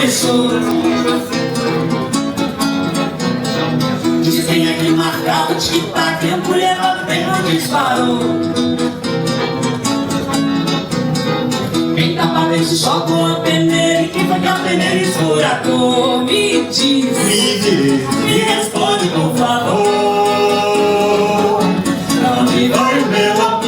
começou. Dizem que marcava de que tá tempo leva bem onde disparou. Quem tá pra ver se solta uma peneira e quem foi que a peneira esfuracou? Me diz, me responde por favor. Onde vai o meu amor?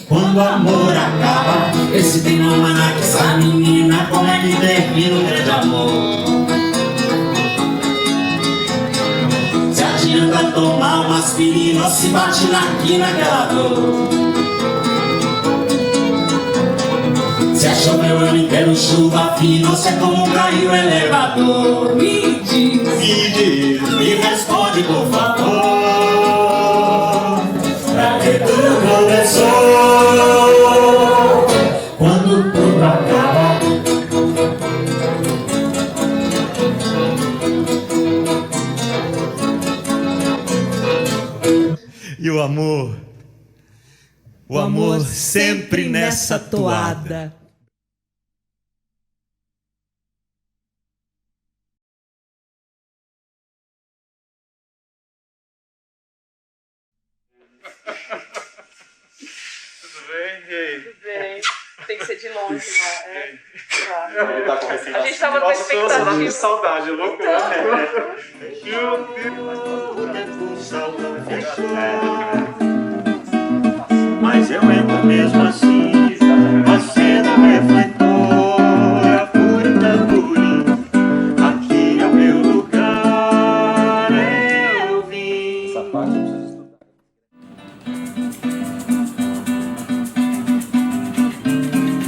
Quando o amor acaba, esse tem uma maná que essa menina, como é que termina o grande amor? Se adianta tomar uma aspirina ou se bate na quina aquela dor. Se é chover o ano inteiro, chuva fina, ou se é como cair o elevador. Me diz, me responde por favor. Pra que tudo começou? Quando tudo acaba. E o amor sempre nessa toada. Tudo bem? E aí? Tudo bem. Tem que ser de longe, né? Claro. Ele tá com recém. A gente tava com expectativa. Nossa, que saudade, louco, né? Mas eu entro mesmo assim, acendo o refletor, apuro o tamborim. Aqui é o meu lugar, eu vim. Essa parte eu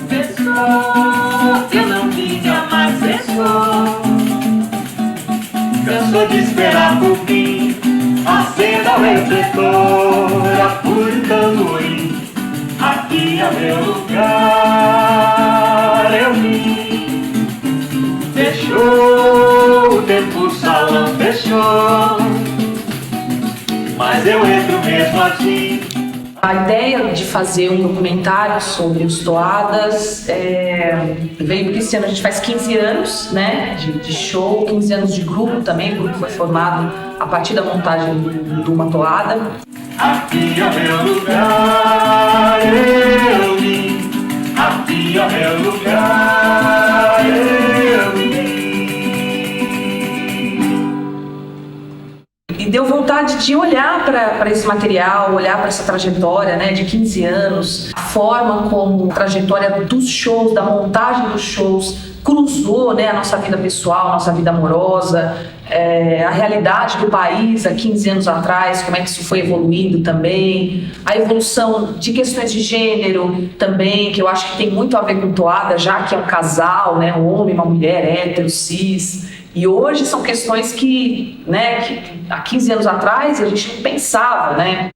preciso estudar. Eu não queria mais pessoa. Cansou de esperar por fim. Acenda o refletor, apuro o tamborim. Aqui é meu lugar, eu vim. Fechou, o tempo o salão fechou. Mas eu entro mesmo assim. A ideia de fazer um documentário sobre os Toadas veio porque esse ano a gente faz 15 anos, né, de show, 15 anos de grupo também. O grupo foi formado a partir da montagem de uma toada. Aqui é meu lugar, eu vim. Aqui é meu lugar, eu vim. E deu vontade de olhar para esse material, olhar para essa trajetória, né, de 15 anos, a forma como a trajetória dos shows, da montagem dos shows, cruzou, né, a nossa vida pessoal, a nossa vida amorosa, a realidade do país há 15 anos atrás, como é que isso foi evoluindo também, a evolução de questões de gênero também, que eu acho que tem muito a ver com toada, já que é um casal, né, um homem e uma mulher, hétero, cis. E hoje são questões que, né, que há 15 anos atrás a gente não pensava, né?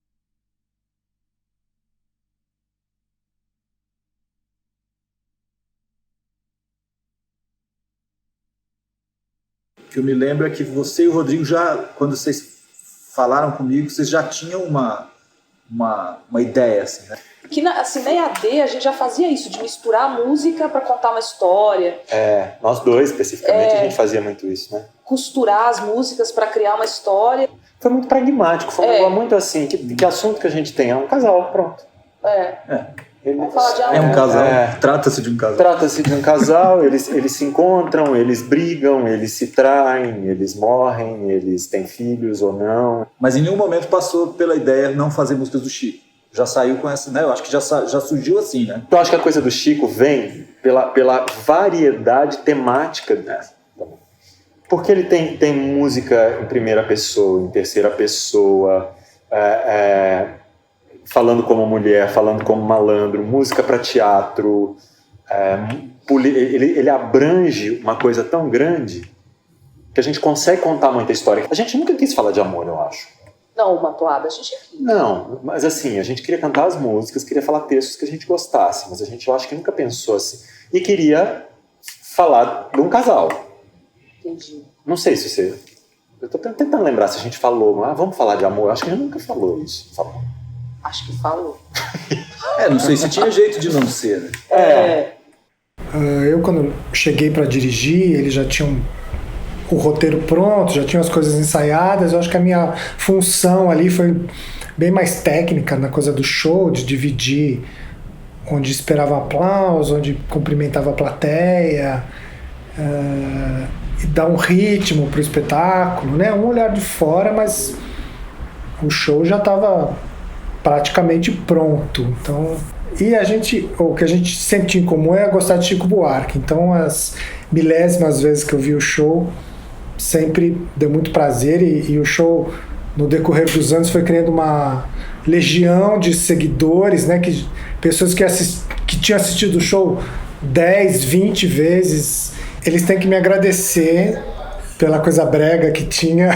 O que eu me lembro é que você e o Rodrigo já, quando vocês falaram comigo, vocês já tinham uma ideia, assim, né? Que na EAD a gente já fazia isso, de misturar a música para contar uma história. Nós dois, especificamente, a gente fazia muito isso, né? Costurar as músicas para criar uma história. Foi muito pragmático, foi um negócio muito assim, que assunto que a gente tem? É um casal, pronto. Vamos falar de amor. É um casal, trata-se de um casal. Trata-se de um casal, eles se encontram, eles brigam, eles se traem, eles morrem, eles têm filhos ou não. Mas em nenhum momento passou pela ideia de não fazer músicas do Chico. Já saiu com essa, né? Eu acho que já surgiu assim, né? Eu acho que a coisa do Chico vem pela variedade temática dele. Porque ele tem música em primeira pessoa, em terceira pessoa, falando como mulher, falando como malandro, música para teatro. Ele abrange uma coisa tão grande que a gente consegue contar muita história. A gente nunca quis falar de amor, eu acho. Não, uma toada, a gente queria. Não, mas assim, a gente queria cantar as músicas, queria falar textos que a gente gostasse, mas eu acho que nunca pensou assim. E queria falar de um casal. Entendi. Não sei se você... Eu tô tentando lembrar se a gente falou, vamos falar de amor. Eu acho que a gente nunca falou isso. Falou. Acho que falou. Não sei se tinha jeito de não ser, né? Eu, quando cheguei para dirigir, eles já tinham o roteiro pronto, já tinham as coisas ensaiadas. Eu acho que a minha função ali foi bem mais técnica na coisa do show, de dividir onde esperava aplauso, onde cumprimentava a plateia, e dar um ritmo para o espetáculo, né? Um olhar de fora, mas o show já estava praticamente pronto. Então, o que a gente sempre tinha em comum é gostar de Chico Buarque. Então, as milésimas vezes que eu vi o show, sempre deu muito prazer, e o show, no decorrer dos anos, foi criando uma legião de seguidores, né? Pessoas que tinham assistido o show 10, 20 vezes. Eles têm que me agradecer pela coisa brega que tinha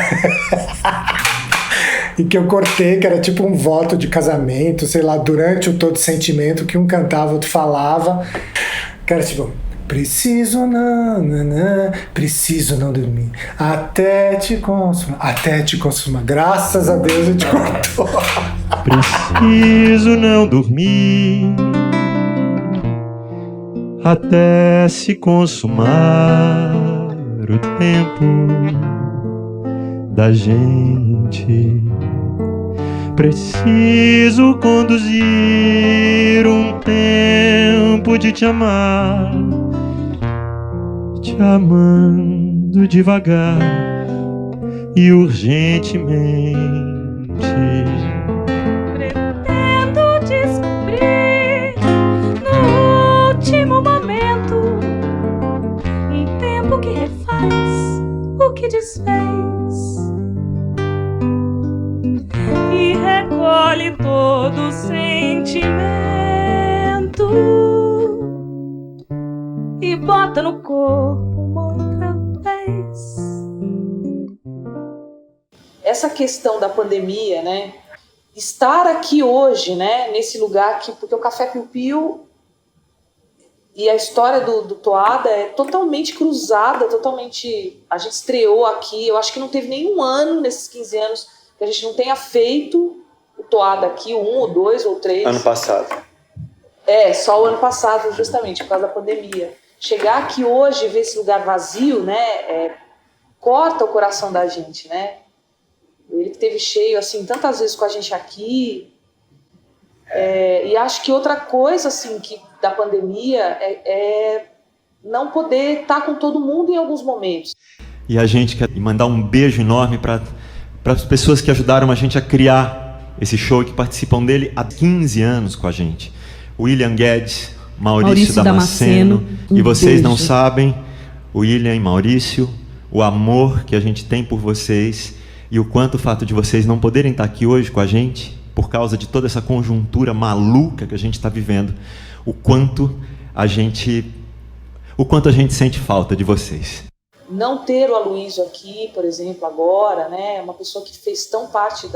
e que eu cortei, que era tipo um voto de casamento, sei lá, durante o Todo Sentimento, que um cantava, outro falava, que era tipo: preciso não dormir até te consumar. Graças a Deus a gente cortou. Preciso não dormir até se consumar o tempo da gente. Preciso conduzir um tempo de te amar, te amando devagar e urgentemente. Pretendo descobrir no último momento um tempo que refaz o que desfez e recolhe todo o sentimento e bota no corpo uma outra vez. Essa questão da pandemia, né? Estar aqui hoje, né? Nesse lugar aqui, porque o Café Piu Piu e a história do Toada é totalmente cruzada, totalmente... A gente estreou aqui, eu acho que não teve nenhum ano nesses 15 anos que a gente não tenha feito o Toada aqui, 1 ou 2 ou 3. Ano passado. Só o ano passado, justamente, por causa da pandemia. Chegar aqui hoje e ver esse lugar vazio, né? Corta o coração da gente, né? Ele que esteve cheio, assim, tantas vezes com a gente aqui. E acho que outra coisa, assim, que da pandemia é não poder estar com todo mundo em alguns momentos. E a gente quer mandar um beijo enorme para as pessoas que ajudaram a gente a criar esse show e que participam dele há 15 anos com a gente. William Guedes, Maurício Damasceno. E vocês beijo. Não sabem, William e Maurício, o amor que a gente tem por vocês e o quanto o fato de vocês não poderem estar aqui hoje com a gente, por causa de toda essa conjuntura maluca que a gente está vivendo, o quanto a gente sente falta de vocês. Não ter o Aloysio aqui, por exemplo, agora, né? Uma pessoa que fez tão parte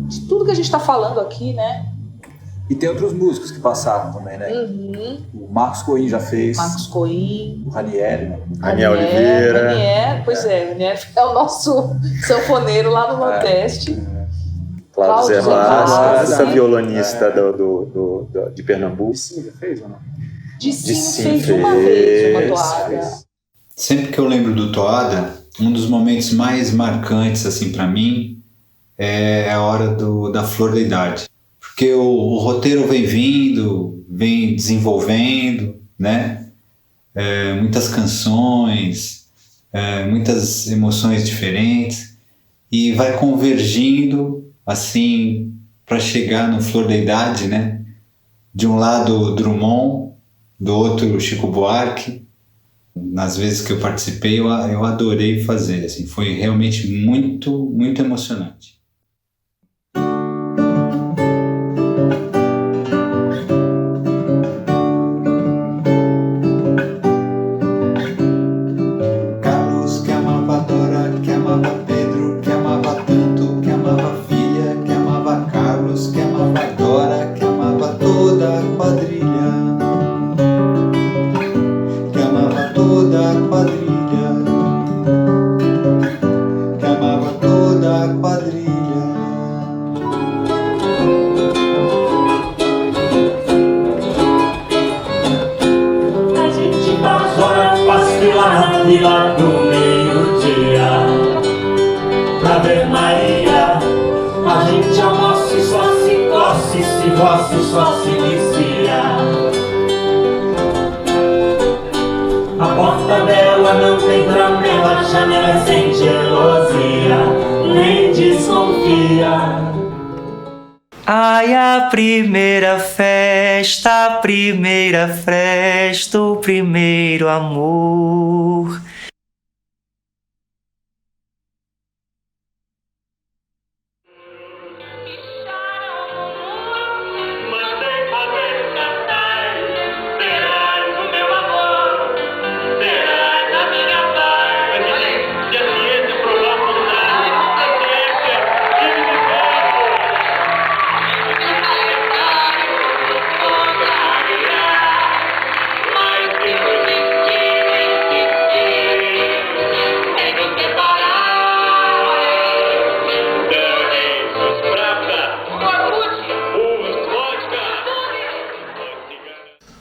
de tudo que a gente está falando aqui, né? E tem outros músicos que passaram também, né? Uhum. O Marcos Coim já fez. Marcos Coim. O Ranieri, né? Raniel Oliveira. Ranieri, pois é. Ranieri é o nosso sanfoneiro lá no Nordeste. Cláudio Zé Vaz, essa né? violonista de Pernambuco. Sim, já fez ou não? Dicinho fez uma vez uma toada. Sempre que eu lembro do Toada, um dos momentos mais marcantes assim para mim é a hora da flor da idade. Porque o roteiro vem vindo, vem desenvolvendo, né? Muitas canções, muitas emoções diferentes e vai convergindo assim para chegar no Flor da Idade, né? De um lado Drummond, do outro Chico Buarque. Nas vezes que eu participei, eu adorei fazer, assim, foi realmente muito, muito emocionante. Carlos que amava Dora, que amava Pedro, que amava tanto, que amava a filha, que amava Carlos, que amava Dora, que amava toda a quadrilha. Toda a quadrilha, que amava toda a quadrilha. dorme lá do meio-dia pra ver Maria. A gente almoça e só se coce, se gosta e só se vicia. A porta dela não tem tramela, a janela é sem gelosia, nem desconfia. Ai, a primeira festa, o primeiro amor.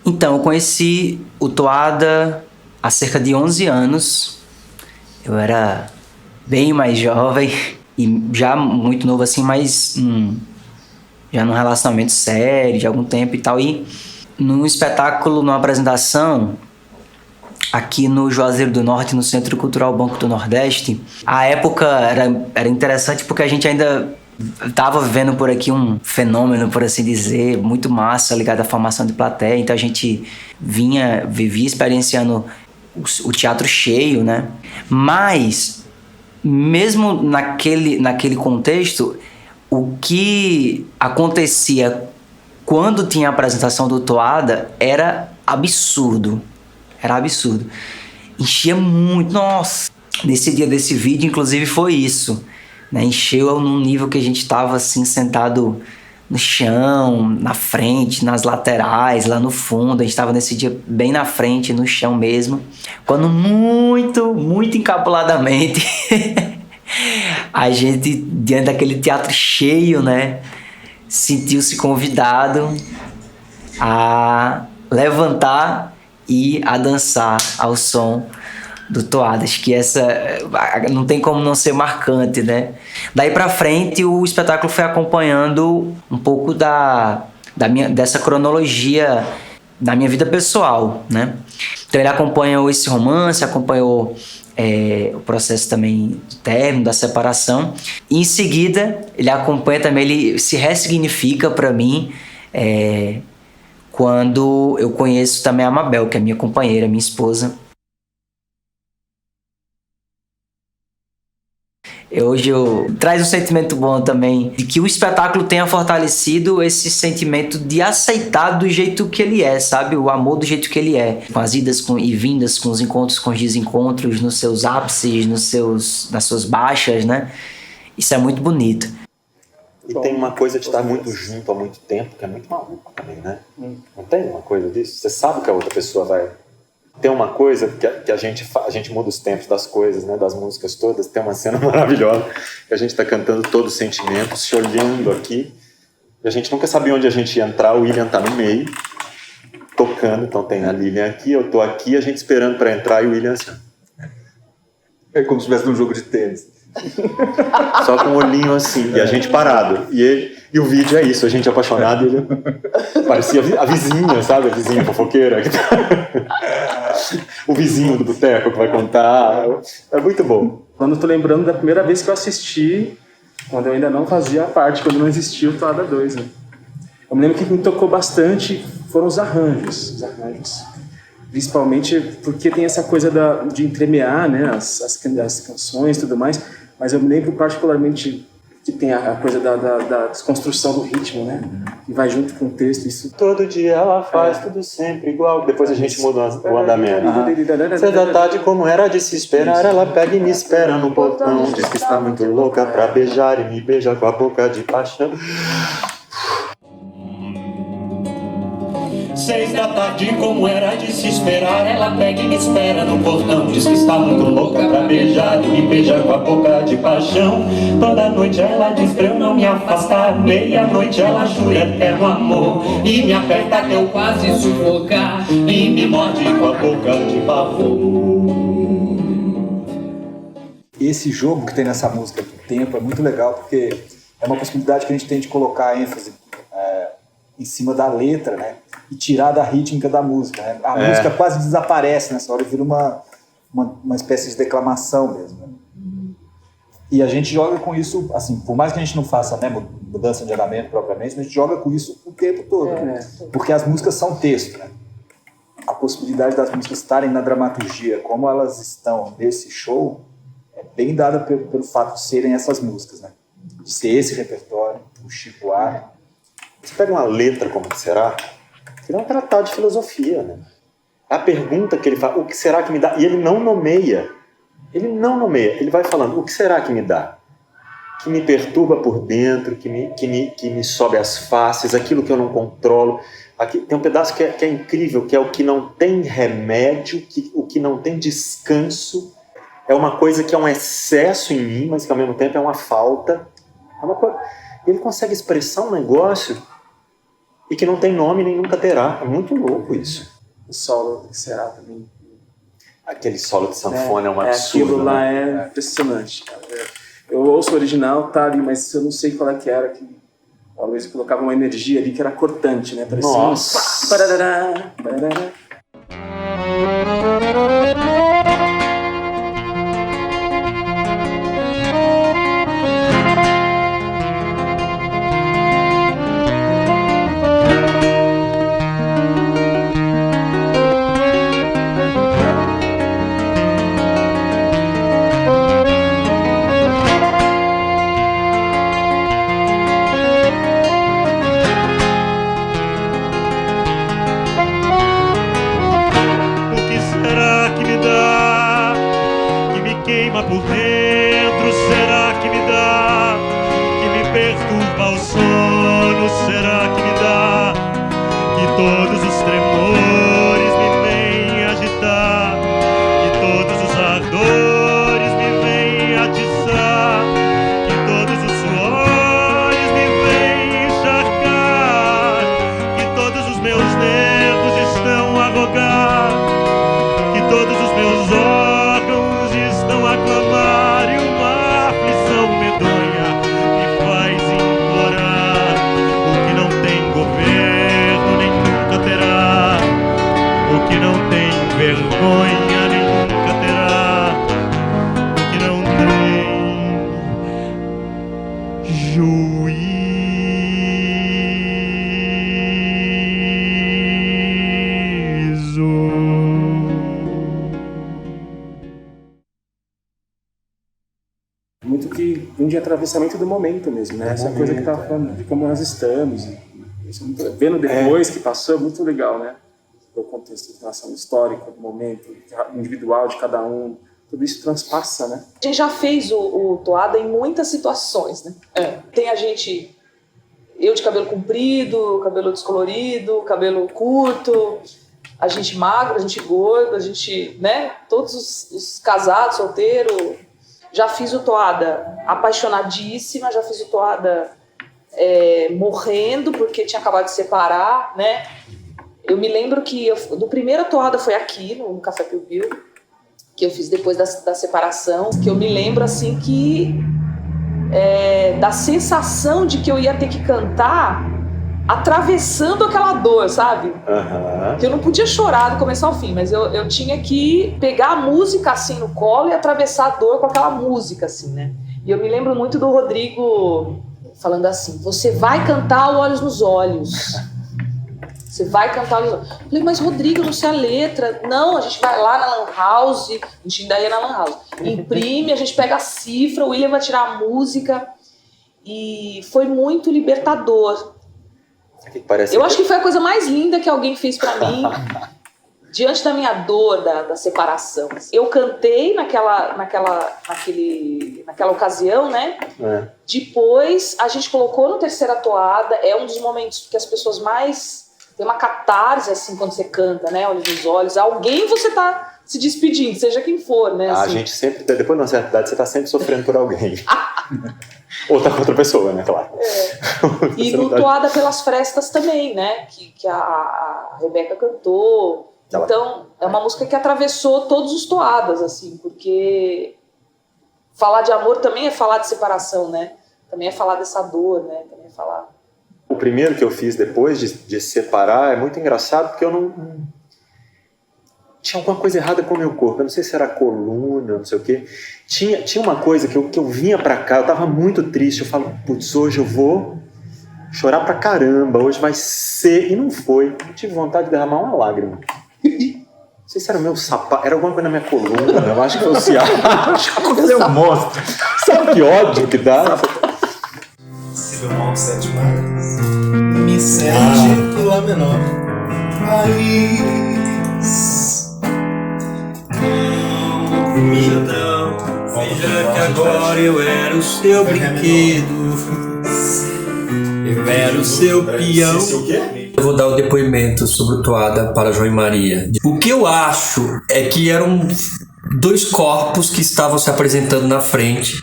Então, eu conheci o Toada há cerca de 11 anos. Eu era bem mais jovem e já muito novo assim, mas já num relacionamento sério de algum tempo e tal. E num espetáculo, numa apresentação aqui no Juazeiro do Norte, no Centro Cultural Banco do Nordeste, a época era interessante porque a gente ainda estava vivendo por aqui um fenômeno, por assim dizer, muito massa ligado à formação de plateia. Então a gente vivia experienciando o teatro cheio, né? Mas mesmo naquele contexto, o que acontecia quando tinha a apresentação do Toada era absurdo. Era absurdo. Enchia muito. Nossa! Nesse dia desse vídeo, inclusive, foi isso. Né? Encheu num nível que a gente estava assim, sentado no chão, na frente, nas laterais, lá no fundo. A gente estava nesse dia bem na frente, no chão mesmo. Quando muito, muito encapuladamente, a gente, diante daquele teatro cheio, né, sentiu-se convidado a levantar e a dançar ao som do Toada. Acho que essa não tem como não ser marcante, né? Daí pra frente o espetáculo foi acompanhando um pouco dessa cronologia da minha vida pessoal, né? Então ele acompanhou esse romance, acompanhou o processo também do término, da separação. E em seguida ele acompanha também, ele se ressignifica para mim quando eu conheço também a Mabel, que é minha companheira, minha esposa. Hoje traz um sentimento bom também, de que o espetáculo tenha fortalecido esse sentimento de aceitar do jeito que ele é, sabe? O amor do jeito que ele é. Com as idas e vindas, com os encontros, com os desencontros, nos seus ápices, nas suas baixas, né? Isso é muito bonito. E tem uma coisa de estar muito junto há muito tempo, que é muito maluco também, né? Não tem uma coisa disso? Você sabe que a outra pessoa vai... Tem uma coisa que a gente muda os tempos das coisas, né, das músicas todas. Tem uma cena maravilhosa que a gente está cantando todos os sentimentos, se olhando aqui, e a gente nunca sabia onde a gente ia entrar. O William tá no meio, tocando, então tem a Lilian aqui, eu tô aqui, a gente esperando para entrar e o William assim. É como se estivesse num jogo de tênis. Só com o olhinho assim, e a gente parado. E o vídeo é isso, a gente apaixonado, e ele parecia a vizinha, sabe? A vizinha fofoqueira. O vizinho do boteco que vai contar. É muito bom. Quando eu tô lembrando da primeira vez que eu assisti, quando eu ainda não fazia parte, quando não existia o Toada 2, né? Eu me lembro que me tocou bastante foram os arranjos. Principalmente porque tem essa coisa de entremear, né, as canções e tudo mais, mas eu me lembro particularmente que tem a coisa da desconstrução do ritmo, né, que vai junto com o texto. Isso. Todo dia ela faz tudo sempre igual, depois a gente muda o andamento. Cedo da tarde, como era de se esperar, ela pega e me espera no portão, diz que está muito louca pra beijar e me beija com a boca de paixão. 6 da tarde, como era de se esperar, ela pega e me espera no portão, diz que está muito louca pra beijar e me beija com a boca de paixão. Toda noite ela diz pra eu não me afastar, meia-noite ela jura eterno amor e me aperta até eu quase sufocar e me morde com a boca de pavor. esse jogo que tem nessa música do tempo é muito legal, porque é uma possibilidade que a gente tem de colocar ênfase em cima da letra, né? E tirar da rítmica da música, né? A música quase desaparece nessa hora e vira uma espécie de declamação mesmo, né? E a gente joga com isso, assim, por mais que a gente não faça, né, mudança de andamento propriamente, a gente joga com isso o tempo todo, né? Porque as músicas são texto, né? A possibilidade das músicas estarem na dramaturgia como elas estão nesse show é bem dada pelo fato de serem essas músicas, né? De ser esse repertório, o Chico Buarque. Você pega uma letra como que será? Ele é um tratado de filosofia, né? A pergunta que ele faz, o que será que me dá? E ele não nomeia. Ele não nomeia. Ele vai falando, o que será que me dá? Que me perturba por dentro, que me sobe as faces, aquilo que eu não controlo. Aqui tem um pedaço que é incrível, que é o que não tem remédio, o que não tem descanso. É uma coisa que é um excesso em mim, mas que ao mesmo tempo é uma falta. É uma coisa... Ele consegue expressar um negócio e que não tem nome nem nunca terá. É muito louco isso. O solo que será também. Aquele solo de sanfona é um absurdo. Aquilo lá né? é impressionante, cara. Eu ouço o original, tá ali, mas eu não sei qual é que era. Que o Aloysio colocava uma energia ali que era cortante, né? Parecia Nossa! Parará, parará. Por dentro, será que me dá? Que me perturba o sono, será que me dá? Que todos os tremores me vêm agitar, que todos os ardores me vêm atiçar, que todos os suores me vêm encharcar, que todos os meus nervos estão a rogar, que todos os meus órgãos estão a clamar e uma aflição medonha me faz implorar o que não tem governo nem nunca terá, o que não tem vergonha nem nunca terá, o que não tem juízo. Muito que um de atravessamento do momento mesmo, né? Essa coisa que tava falando de como nós estamos. Isso é muito, vendo depois que passou, é muito legal, né? O contexto de relação histórica, do momento individual de cada um, tudo isso transpassa, né? A gente já fez o Toada em muitas situações, né? Tem a gente, eu de cabelo comprido, cabelo descolorido, cabelo curto, a gente magro, a gente gordo, a gente, né? Todos os casados, solteiros. Já fiz o Toada apaixonadíssima, já fiz o Toada morrendo porque tinha acabado de separar, né? Eu me lembro que do primeiro Toada foi aqui, no Café Piu Piu, que eu fiz depois da separação, que eu me lembro assim que da sensação de que eu ia ter que cantar atravessando aquela dor, sabe? Uhum. Que eu não podia chorar do começo ao fim, mas eu tinha que pegar a música assim no colo e atravessar a dor com aquela música, assim, né? E eu me lembro muito do Rodrigo falando assim: você vai cantar o Olhos nos Olhos. Você vai cantar Olhos nos Olhos. Eu falei, mas Rodrigo, eu não sei a letra. Não, a gente vai lá na Lan House, a gente ainda ia na Lan House. Imprime, a gente pega a cifra, o William vai tirar a música. E foi muito libertador. Eu acho que foi a coisa mais linda que alguém fez pra mim diante da minha dor da separação. Eu cantei naquela ocasião, né? Depois a gente colocou no Terceira Toada. É um dos momentos que as pessoas mais tem uma catarse assim quando você canta, né? Olhos nos olhos. Alguém você tá se despedindo, seja quem for, né? A assim. gente sempre, depois de uma certa idade, você tá sempre sofrendo por alguém. Ou tá com outra pessoa, né? Claro. E no Toada pelas Frestas também, né? Que a Rebeca cantou. Então, é uma música que atravessou todos os Toadas, assim, porque falar de amor também é falar de separação, né? Também é falar dessa dor, né? Também é falar... O primeiro que eu fiz depois de separar é muito engraçado, porque eu não... Tinha alguma coisa errada com o meu corpo. Eu não sei se era coluna, não sei o quê. Tinha uma coisa que eu vinha pra cá, eu tava muito triste. Eu falo, putz, hoje eu vou chorar pra caramba, hoje vai ser... E não foi. Eu tive vontade de derramar uma lágrima. Não sei se era o meu sapato, era alguma coisa na minha coluna. Eu acho que foi o ciático. Acho que aconteceu um monstro. Sabe que ódio que dá? Si bemol 7 mais, Mi 7 e Lá menor. País. Não, veja que agora eu era o seu brinquedo. Eu era o seu peão. Eu vou dar o depoimento sobre o Toada para João e Maria. O que eu acho é que eram dois corpos que estavam se apresentando na frente,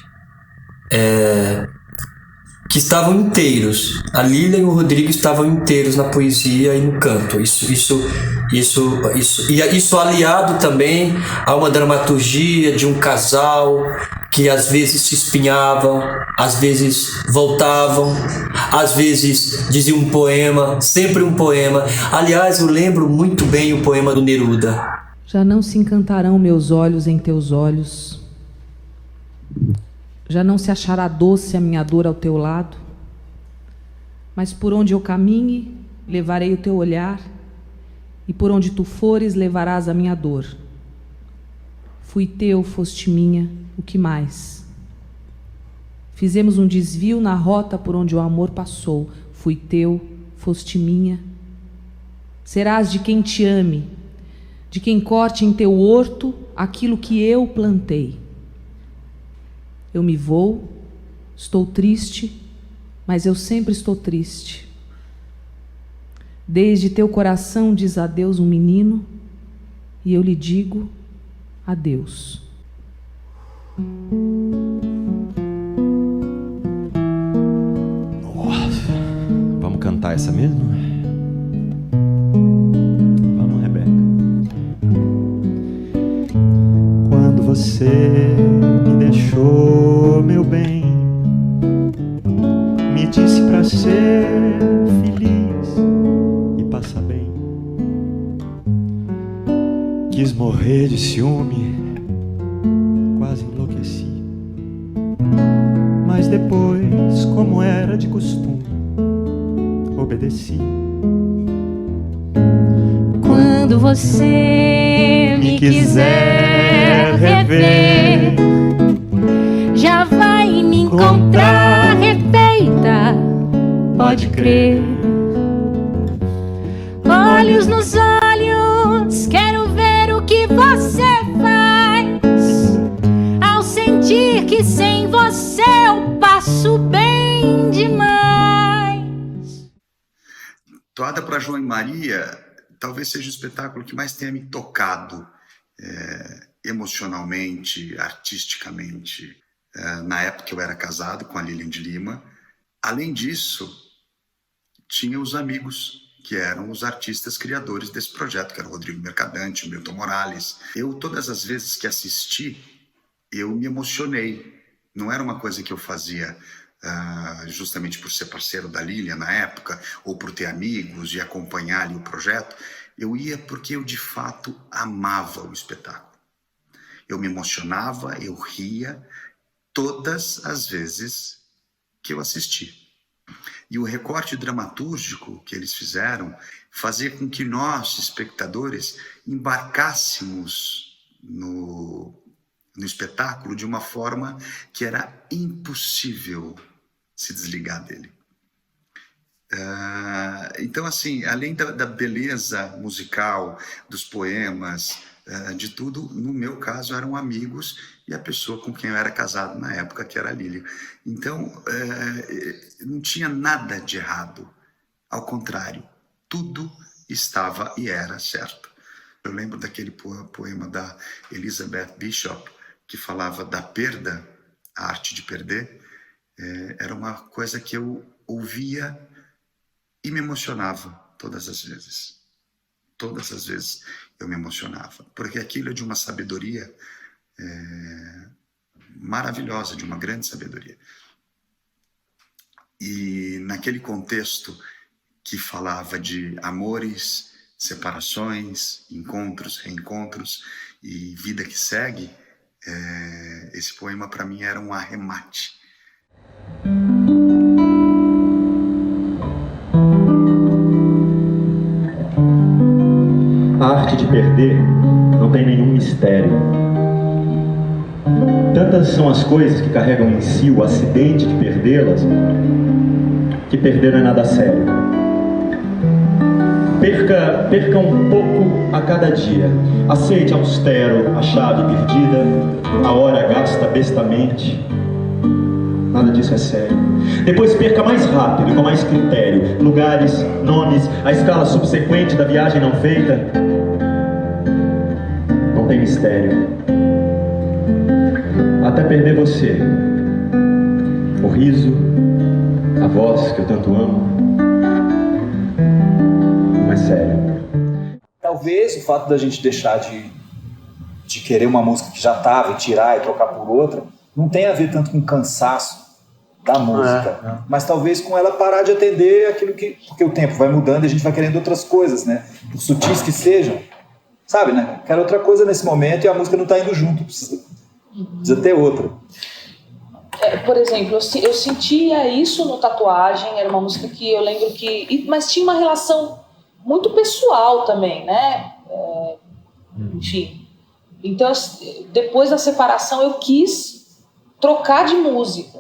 que estavam inteiros. A Lília e o Rodrigo estavam inteiros na poesia e no canto. Isso aliado também a uma dramaturgia de um casal que às vezes se espinhavam, às vezes voltavam, às vezes diziam um poema, sempre um poema. Aliás, eu lembro muito bem o poema do Neruda. Já não se encantarão meus olhos em teus olhos, já não se achará doce a minha dor ao teu lado, mas por onde eu caminhe, levarei o teu olhar, e por onde tu fores, levarás a minha dor. Fui teu, foste minha, o que mais? Fizemos um desvio na rota por onde o amor passou. Fui teu, foste minha. Serás de quem te ame, de quem corte em teu horto aquilo que eu plantei. Eu me vou, estou triste, mas eu sempre estou triste. Desde teu coração diz adeus um menino, e eu lhe digo adeus. Vamos cantar essa mesmo? Vamos, Rebeca. Quando você me deixou, meu bem, me disse pra ser feliz e passar bem. Quis morrer de ciúme, quase enlouqueci. Mas depois, como era de costume, obedeci. Quando você me quiser rever, já vai me encontrar refeita, pode crer. Olhos nos olhos, quero ver o que você faz ao sentir que sem você eu passo bem demais. Toada para João e Maria talvez seja o espetáculo que mais tenha me tocado emocionalmente, artisticamente, na época que eu era casado com a Lilian de Lima. Além disso, tinha os amigos que eram os artistas criadores desse projeto, que era o Rodrigo Mercadante, o Milton Morales. Eu, todas as vezes que assisti, eu me emocionei. Não era uma coisa que eu fazia justamente por ser parceiro da Lilian na época, ou por ter amigos e acompanhar ali o projeto. Eu ia porque eu, de fato, amava o espetáculo. Eu me emocionava, eu ria todas as vezes que eu assisti. E o recorte dramatúrgico que eles fizeram fazia com que nós, espectadores, embarcássemos no espetáculo de uma forma que era impossível se desligar dele. Então, assim, além da beleza musical, dos poemas, de tudo, no meu caso eram amigos e a pessoa com quem eu era casado na época, que era a Lília. Então, não tinha nada de errado. Ao contrário, tudo estava e era certo. Eu lembro daquele poema da Elizabeth Bishop, que falava da perda, a arte de perder. Era uma coisa que eu ouvia e me emocionava todas as vezes. Todas as vezes eu me emocionava, porque aquilo é de uma sabedoria maravilhosa, de uma grande sabedoria. E naquele contexto que falava de amores, separações, encontros, reencontros e vida que segue, esse poema para mim era um arremate. A arte de perder não tem nenhum mistério. Tantas são as coisas que carregam em si o acidente de perdê-las, que perder não é nada sério. Perca um pouco a cada dia. Aceite austero a chave perdida, a hora gasta bestamente. Nada disso é sério. Depois perca mais rápido e com mais critério. Lugares, nomes, a escala subsequente da viagem não feita. Não tem mistério. Até perder você. O riso, a voz que eu tanto amo. Não é sério. Talvez o fato da gente deixar de querer uma música que já estava e tirar e trocar por outra não tem a ver tanto com cansaço da música, mas talvez com ela parar de atender aquilo que... Porque o tempo vai mudando e a gente vai querendo outras coisas, né? Por sutis que sejam, sabe, né? Quero outra coisa nesse momento e a música não está indo junto, precisa ter outra. Por exemplo, eu sentia isso no Tatuagem, era uma música que eu lembro que... Mas tinha uma relação muito pessoal também, né? Enfim. Então, depois da separação, eu quis trocar de música.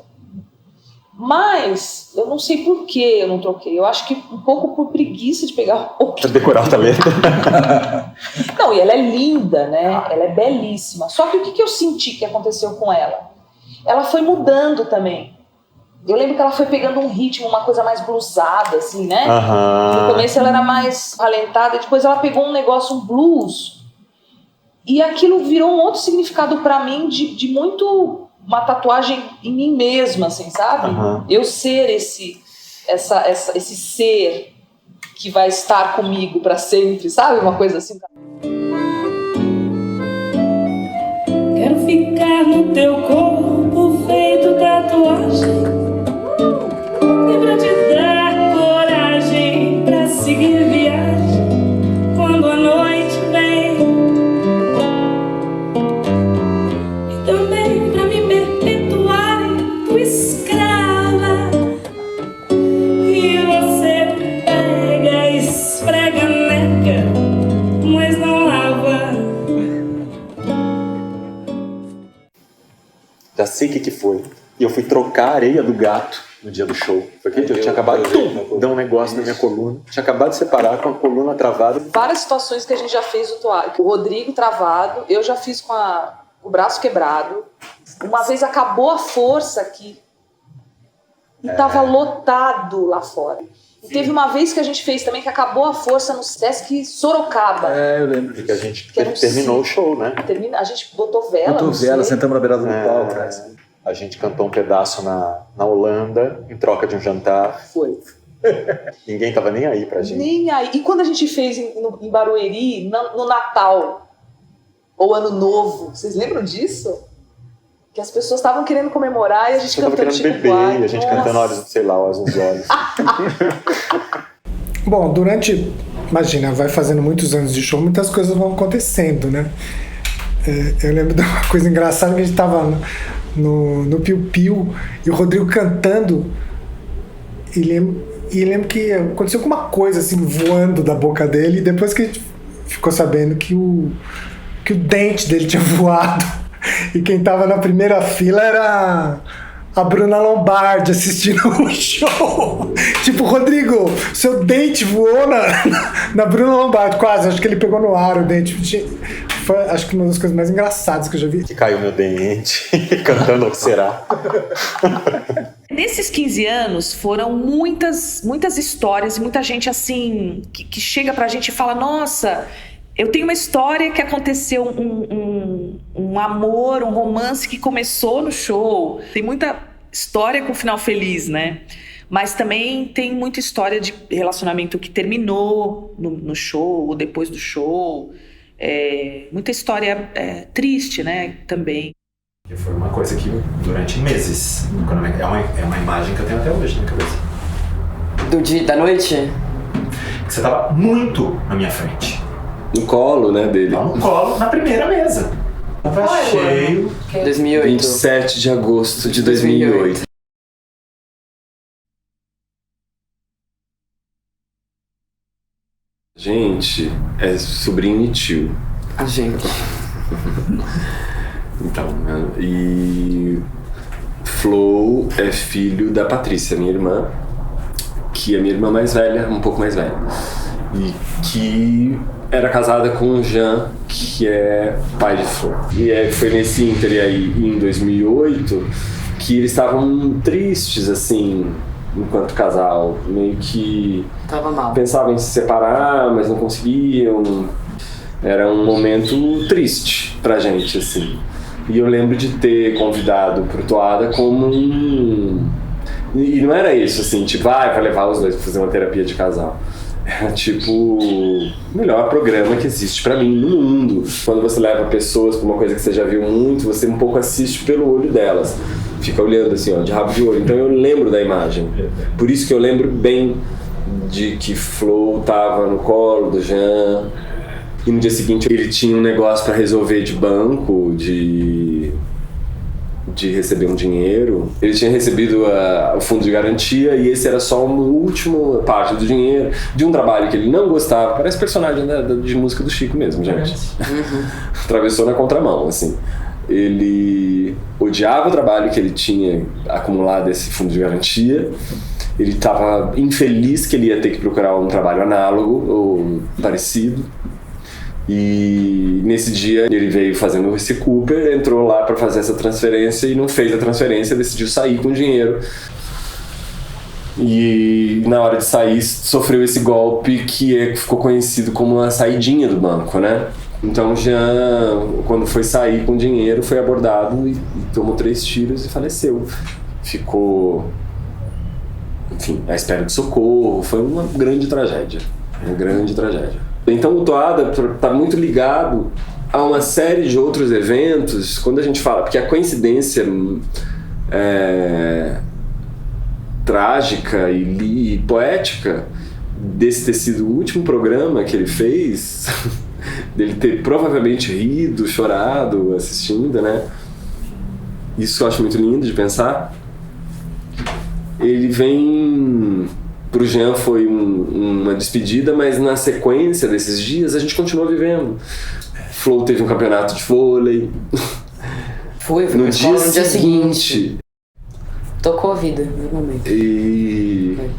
Mas eu não sei por que eu não troquei. Eu acho que um pouco por preguiça de pegar outra. Decorar outra letra. Não, e ela é linda, né? Ela é belíssima. Só que o que eu senti que aconteceu com ela? Ela foi mudando também. Eu lembro que ela foi pegando um ritmo, uma coisa mais bluesada, assim, né? No começo ela era mais ralentada, e depois ela pegou um negócio, um blues. E aquilo virou um outro significado pra mim de muito... uma tatuagem em mim mesma, assim, sabe? Eu ser esse ser que vai estar comigo pra sempre, sabe? Uma coisa assim. Quero ficar no teu corpo feito tatuagem, e pra te dar coragem pra seguir viagem quando a noite vem. E também pra me perpetuar tua escrava, e você pega, esfrega, nega, mas não lava. Já sei o que foi. E eu fui trocar a areia do gato no dia do show. Foi que eu tinha acabado de dar um negócio na minha coluna. Tinha acabado de separar com a coluna travada. Várias situações que a gente já fez no Toalha. O Rodrigo travado, eu já fiz com o braço quebrado. Uma vez acabou a força aqui. E tava lotado lá fora. E teve uma vez que a gente fez também que acabou a força no Sesc Sorocaba. Eu lembro. Que a gente terminou o show, né? A gente botou vela. Botou vela, sentamos na beirada do palco. A gente cantou um pedaço na Holanda, em troca de um jantar. Foi. Ninguém tava nem aí pra gente. Nem aí. E quando a gente fez em Barueri, no Natal, ou Ano Novo, vocês lembram disso? Que as pessoas estavam querendo comemorar e a gente cantando Chico beber, Buarque. e a gente cantando olhos, sei lá, olhos nos olhos. Bom, imagina, vai fazendo muitos anos de show, muitas coisas vão acontecendo, né? Eu lembro de uma coisa engraçada que a gente tava no Piu Piu e o Rodrigo cantando e lembro que aconteceu alguma coisa assim voando da boca dele, e depois que a gente ficou sabendo que o dente dele tinha voado e quem tava na primeira fila era a Bruna Lombardi assistindo o show. Tipo, Rodrigo, seu dente voou na Bruna Lombardi, quase, acho que ele pegou no ar o dente. Foi, acho que uma das coisas mais engraçadas que eu já vi. Que caiu meu dente, cantando o que será. Nesses 15 anos foram muitas histórias e muita gente assim que chega pra gente e fala: nossa, eu tenho uma história que aconteceu, um amor, um romance que começou no show. Tem muita história com final feliz, né? Mas também tem muita história de relacionamento que terminou no show ou depois do show. Muita história triste, né? Também. Que foi uma coisa que durante meses, é uma imagem que eu tenho até hoje na cabeça. Da noite? Que você tava muito na minha frente. No colo, né, dele. No colo, na primeira mesa. Tava cheio. 2008. 27 de agosto de 2008. Gente, é sobrinho e tio. A gente. Então, e Flow é filho da Patrícia, minha irmã, que é minha irmã mais velha, um pouco mais velha, e que era casada com o Jean, que é pai de Flow. E foi nesse ínter aí, em 2008, que eles estavam tristes, assim, enquanto casal, meio que tava mal. Pensavam em se separar, mas não conseguiam. Era um momento triste pra gente, assim. E eu lembro de ter convidado pro Toada como um... E não era isso, assim, tipo, vai levar os dois pra fazer uma terapia de casal. Era tipo o melhor programa que existe pra mim no mundo. Quando você leva pessoas pra uma coisa que você já viu muito, você um pouco assiste pelo olho delas. Fica olhando assim, ó, de rabo de olho. Então eu lembro da imagem. Por isso que eu lembro bem de que Flow tava no colo do Jean. E no dia seguinte ele tinha um negócio pra resolver de banco, de receber um dinheiro. Ele tinha recebido o fundo de garantia e esse era só uma última parte do dinheiro de um trabalho que ele não gostava. Parece personagem de música do Chico mesmo, gente. Atravessou na contramão, assim. Ele odiava o trabalho que ele tinha acumulado esse fundo de garantia. Ele estava infeliz que ele ia ter que procurar um trabalho análogo ou parecido. E nesse dia ele veio fazendo esse Cooper, entrou lá para fazer essa transferência e não fez a transferência, decidiu sair com o dinheiro. E na hora de sair sofreu esse golpe que ficou conhecido como a saidinha do banco, né? Então Jean, quando foi sair com o dinheiro, foi abordado e tomou 3 tiros e faleceu. Ficou, enfim, à espera de socorro. Foi uma grande tragédia. Uma grande tragédia. Então o Toada está muito ligado a uma série de outros eventos, quando a gente fala, porque a coincidência trágica e poética desse ter sido o último programa que ele fez, dele ter provavelmente rido, chorado assistindo, né? Isso eu acho muito lindo de pensar. Ele vem... Pro Jean foi uma despedida, mas na sequência desses dias a gente continuou vivendo. Flow teve um campeonato de vôlei. Foi no dia seguinte. Tocou a vida, no momento. E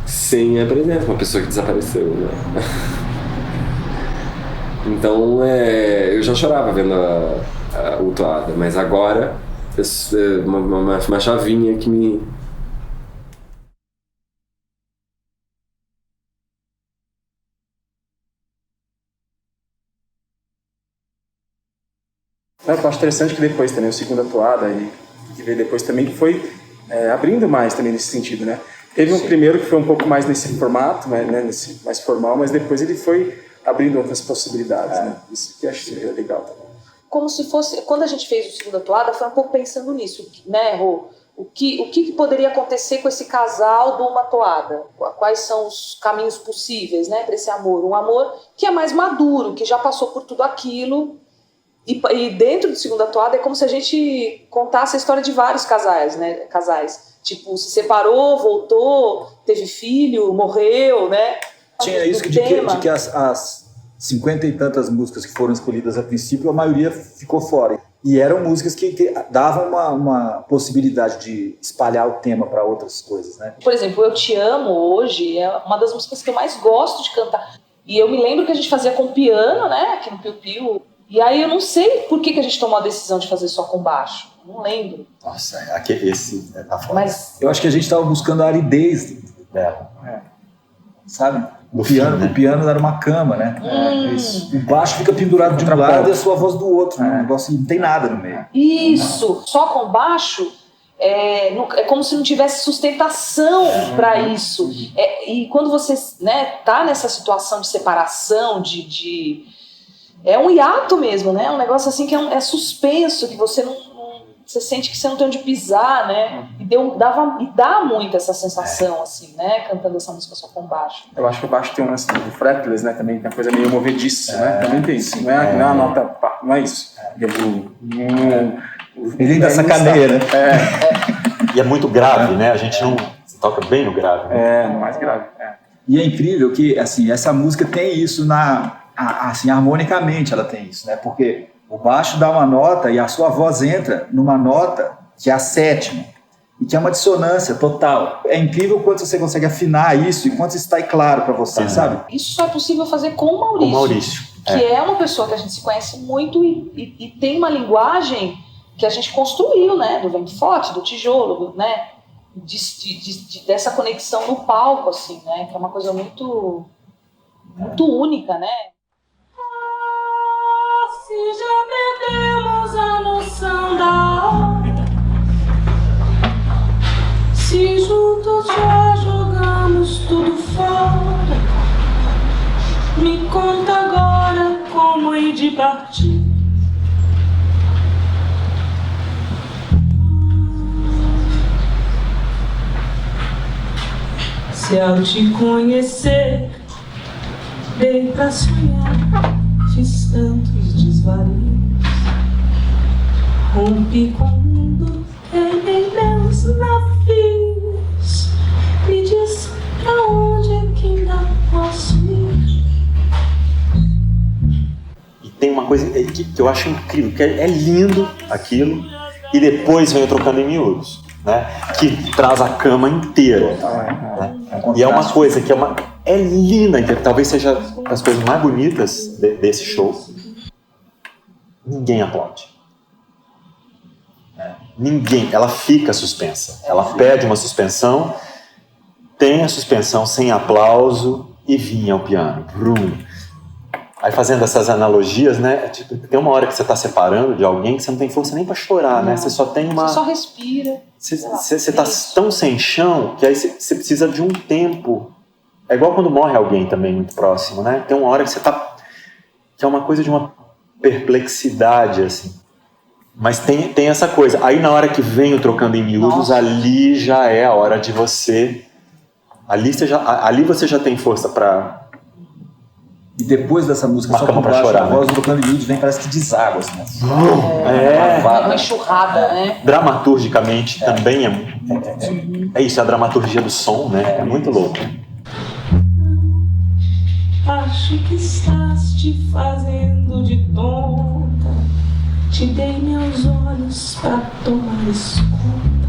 sem a presença, uma pessoa que desapareceu, né? Então eu já chorava vendo o Toada, mas agora uma chavinha que me... Eu acho interessante que depois também o segundo Toada e que veio depois também que foi abrindo mais também nesse sentido, né? Teve um primeiro que foi um pouco mais nesse formato, né, nesse mais formal, mas depois ele foi abrindo outras possibilidades, né? Isso que eu acho legal também. Como se fosse, quando a gente fez o segundo Toada, foi um pouco pensando nisso, né, Rô? O que poderia acontecer com esse casal do Uma Toada? Quais são os caminhos possíveis, né, para esse amor? Um amor que é mais maduro, que já passou por tudo aquilo. E dentro do segundo Toada é como se a gente contasse a história de vários casais, né? Tipo, se separou, voltou, teve filho, morreu, né? Tinha isso de que as 50 e tantas músicas que foram escolhidas a princípio, a maioria ficou fora. E eram músicas que davam uma possibilidade de espalhar o tema para outras coisas, né? Por exemplo, Eu Te Amo hoje é uma das músicas que eu mais gosto de cantar. E eu me lembro que a gente fazia com piano, né? Aqui no Piu Piu. E aí eu não sei por que a gente tomou a decisão de fazer só com baixo. Não lembro. Nossa, esse tá foda. Mas eu acho que a gente estava buscando a aridez dela. Sabe? O piano era uma cama, né? Isso. O baixo fica pendurado de um lado e a sua voz do outro. Né? O negócio não tem nada no meio. Isso. Só com baixo é como se não tivesse sustentação para isso. E quando você, né, tá nessa situação de separação, é um hiato mesmo, né? Um negócio assim que é suspenso, que você não você sente que você não tem onde pisar, né? E dá muito essa sensação, assim, né? Cantando essa música só com baixo. Eu acho que o baixo tem um lance do fretless, né? Também tem uma coisa meio movediça, né? Também tem isso. Não é a nota pá, não é isso. Ele ainda sacaneia, né? E é muito grave, né? A gente não toca bem no grave. Né? No mais grave. E é incrível que, assim, essa música tem isso assim, harmonicamente ela tem isso, né? Porque o baixo dá uma nota e a sua voz entra numa nota que é a sétima e que é uma dissonância total. É incrível quanto você consegue afinar isso e quanto isso está claro para você, sabe? Isso só é possível fazer com o Maurício. Com o Maurício. Que é uma pessoa que a gente se conhece muito e tem uma linguagem que a gente construiu, né? Do vento forte, do tijolo, né? Dessa conexão no palco, assim, né? Que é uma coisa muito única, né? Se já perdemos a noção da hora, se juntos já jogamos tudo fora, me conta agora como hei de partir. Se ao te conhecer dei pra sonhar, fiz tantos desvarios, rompi com o mundo, queimei meus navios. Me diz pra onde é que ainda posso ir. E tem uma coisa que eu acho incrível, que é lindo aquilo, e depois vem o Trocando em Miúdos, né? Que traz a cama inteira. Né? E é uma coisa que é linda, talvez seja das coisas mais bonitas desse show. Ninguém aplaude. Ninguém. Ela fica suspensa. Ela pede uma suspensão, tem a suspensão sem aplauso e vinha ao piano. Brum. Aí fazendo essas analogias, né? Tipo, tem uma hora que você está separando de alguém que você não tem força nem para chorar, né? Você só tem uma... Você só respira. Você está tão sem chão que aí você precisa de um tempo. É igual quando morre alguém também muito próximo, né? Tem uma hora que você está... que é uma coisa de uma perplexidade, assim. Mas tem essa coisa. Aí na hora que vem o Trocando em Miúdos, ali já é a hora de você... Ali você já tem força para... E depois dessa música, só com baixo, chorar, a voz do Trocando em Miúdos vem, parece que deságua, assim, né? Uma enxurrada, né? Dramaturgicamente também é isso, é a dramaturgia do som, né? É muito louco. Acho que estás te fazendo de tonta. Te dei meus olhos pra tomar conta.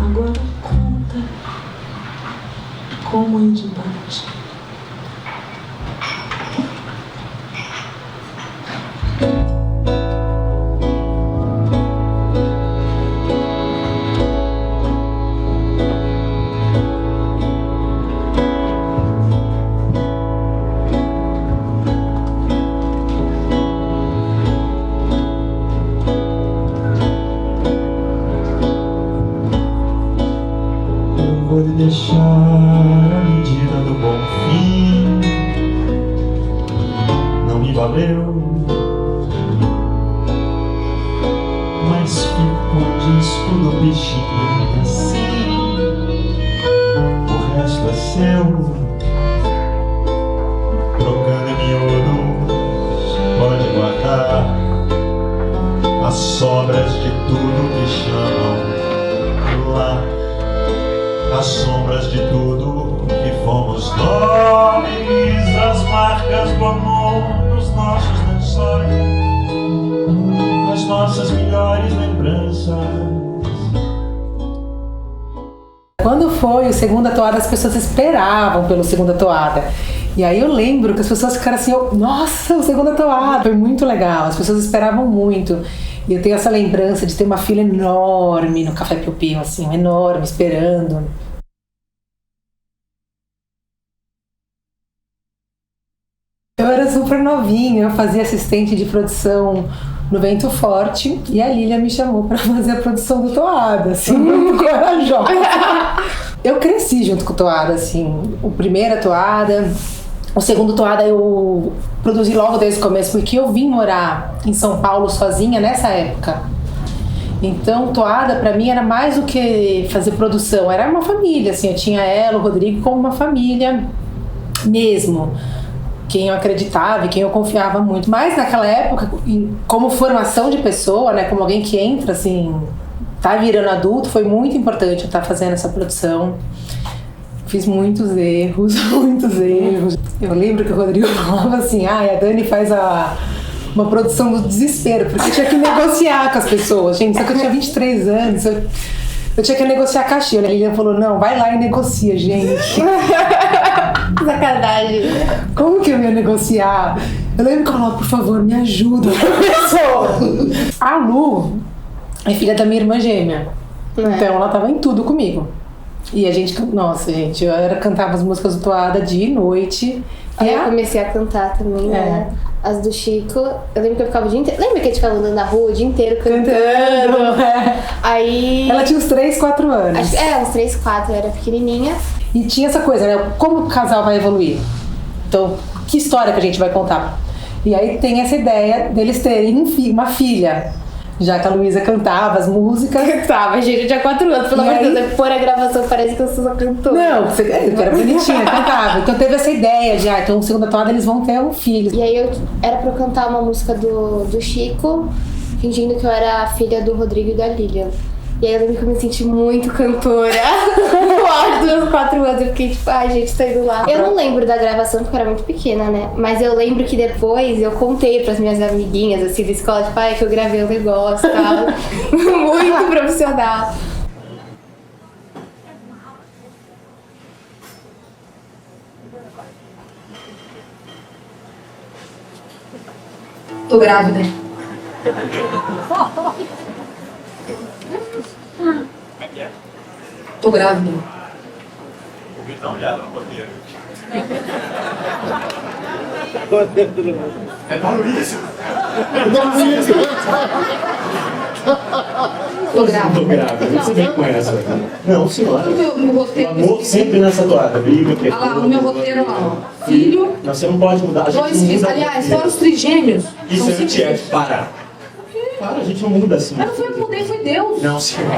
Agora conta como hei de partir. Vou lhe deixar a medida do bom fim. Não me valeu, mas fico com o disco do bichinho assim. O resto é seu. Trocando em miúdos, pode guardar as sobras de tudo que chamam lá. As sombras de tudo que fomos nós, as marcas do amor nos nossos lençóis, as nossas melhores lembranças. Quando foi o Segunda Toada, as pessoas esperavam pelo Segunda Toada. E aí eu lembro que as pessoas ficaram assim, nossa, o Segunda Toada! Foi muito legal, as pessoas esperavam muito. E eu tenho essa lembrança de ter uma fila enorme no Café Piu Piu, assim, enorme, esperando. Eu era super novinha, eu fazia assistente de produção no Vento Forte e a Lília me chamou para fazer a produção do Toada, assim, muito corajosa. Eu cresci junto com o Toada, assim, o primeiro Toada, o segundo Toada eu produzi logo desde o começo, porque eu vim morar em São Paulo sozinha nessa época. Então, Toada pra mim era mais do que fazer produção, era uma família, assim, eu tinha ela, o Rodrigo como uma família mesmo, quem eu acreditava e quem eu confiava muito. Mas naquela época, como formação de pessoa, né, como alguém que entra, assim, tá virando adulto, foi muito importante eu estar fazendo essa produção. Fiz muitos erros, muitos erros. Eu lembro que o Rodrigo falava assim, a Dani faz uma produção do desespero, porque eu tinha que negociar com as pessoas, gente, só que eu tinha 23 anos, eu tinha que negociar cachê. A Lilian falou, não, vai lá e negocia, gente. Sacanagem. Como que eu ia negociar? Eu lembro que eu falava, por favor, me ajuda. A Lu é filha da minha irmã gêmea, então ela tava em tudo comigo. E a gente, nossa, gente, eu cantava as músicas do Toada dia e noite. Aí eu comecei a cantar também, né? As do Chico. Eu lembro que eu ficava o dia inteiro. Lembra que a gente ficava andando na rua o dia inteiro cantando? Aí. Ela tinha uns 3, 4 anos. Uns 3, 4, eu era pequenininha. E tinha essa coisa, né? Como o casal vai evoluir? Então, que história que a gente vai contar? E aí tem essa ideia deles terem uma filha. Já que a Luísa cantava as músicas. Cantava, gente, eu tinha 4 anos, pelo amor de Deus, por a gravação parece que eu sou só cantora. Não, você era bonitinha, cantava. Então teve essa ideia de, então segunda toada eles vão ter um filho. E aí era pra eu cantar uma música do Chico, fingindo que eu era a filha do Rodrigo e da Lilian. E aí eu lembro que eu me senti muito cantora. No auge dos meus 4 anos, eu fiquei tipo, gente, tô indo lá. Eu não lembro da gravação porque eu era muito pequena, né? Mas eu lembro que depois eu contei pras minhas amiguinhas, assim, da escola, tipo, que eu gravei um negócio e tal. Muito profissional. Tô grávida. Tô grávida. É Maurício. Tô grávida. Tô grávida. Você vem com essa? Não, senhora. O meu roteiro. Amor sempre nessa toada. Briga, Olha lá, no meu roteiro lá, ó. Filho. Não, você não pode mudar. A gente 2 não filhos. muda Aliás, roteiro. fora os trigêmeos. Isso são é 5 antiético. filhos. Para, a gente não muda assim. Mas não fui eu que mudei, foi Deus. Não, senhora.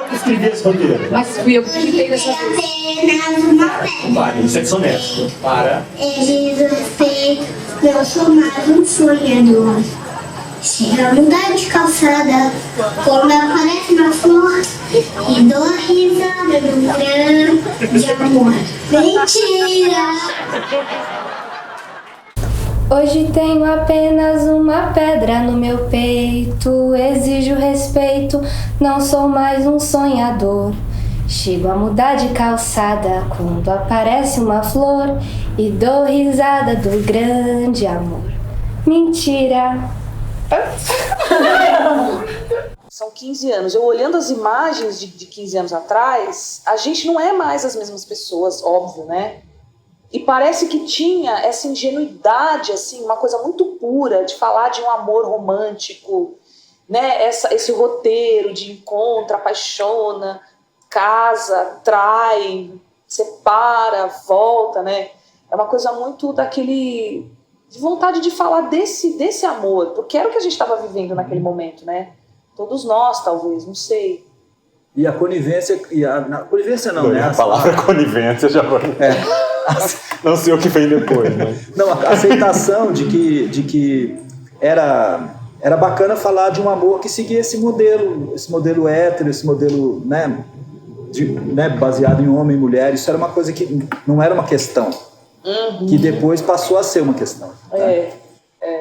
Eu que escrevi esse roteiro. Mas fui eu que digitei dessa vez. Apenas uma pedra. Vai, isso é desonesto. Para. Eles eu não sou mais um sonhador. Chega a mudar de calçada, quando aparece uma flor, e dou risada do grande amor. Mentira! Hoje tenho apenas uma pedra no meu peito, exijo respeito, não sou mais um sonhador. Chego a mudar de calçada quando aparece uma flor e dou risada do grande amor. Mentira! São 15 anos. Eu olhando as imagens de 15 anos atrás, a gente não é mais as mesmas pessoas, óbvio, né? E parece que tinha essa ingenuidade, assim, uma coisa muito pura de falar de um amor romântico, né? Esse roteiro de encontra, apaixona, casa, trai, separa, volta, né? É uma coisa muito de vontade de falar desse amor, porque era o que a gente estava vivendo naquele momento, né? Todos nós, talvez, não sei. E a conivência... conivência não, né? A palavra conivência já vai... Não sei o que vem depois, né? Não, a aceitação de que era bacana falar de um amor que seguia esse modelo hétero, esse modelo, né, baseado em homem e mulher. Isso era uma coisa que não era uma questão, que depois passou a ser uma questão. Tá?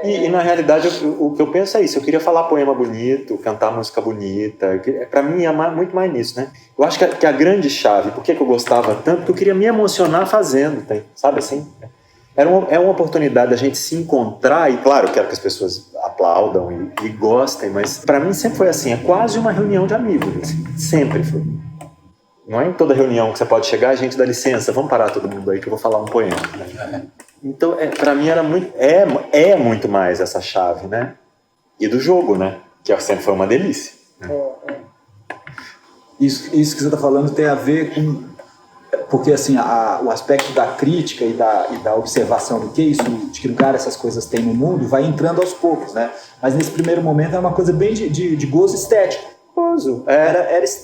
E na realidade o que eu penso é isso. Eu queria falar poema bonito, cantar música bonita. Pra mim é muito mais nisso, né? Eu acho que a grande chave, por que eu gostava tanto? Porque eu queria me emocionar fazendo, sabe assim? É uma oportunidade da gente se encontrar. E claro, eu quero que as pessoas aplaudam e gostem, mas pra mim sempre foi assim, é quase uma reunião de amigos, assim, sempre foi. Não é em toda reunião que você pode chegar, gente, dá licença, vamos parar todo mundo aí que eu vou falar um poema. Né? Então, pra mim era muito mais essa chave, né? E do jogo, né? Que sempre foi uma delícia. Né? Isso que você está falando tem a ver com porque assim, o aspecto da crítica e da observação do que isso, de que lugar essas coisas têm no mundo, vai entrando aos poucos, né? Mas nesse primeiro momento era uma coisa bem de gozo estético.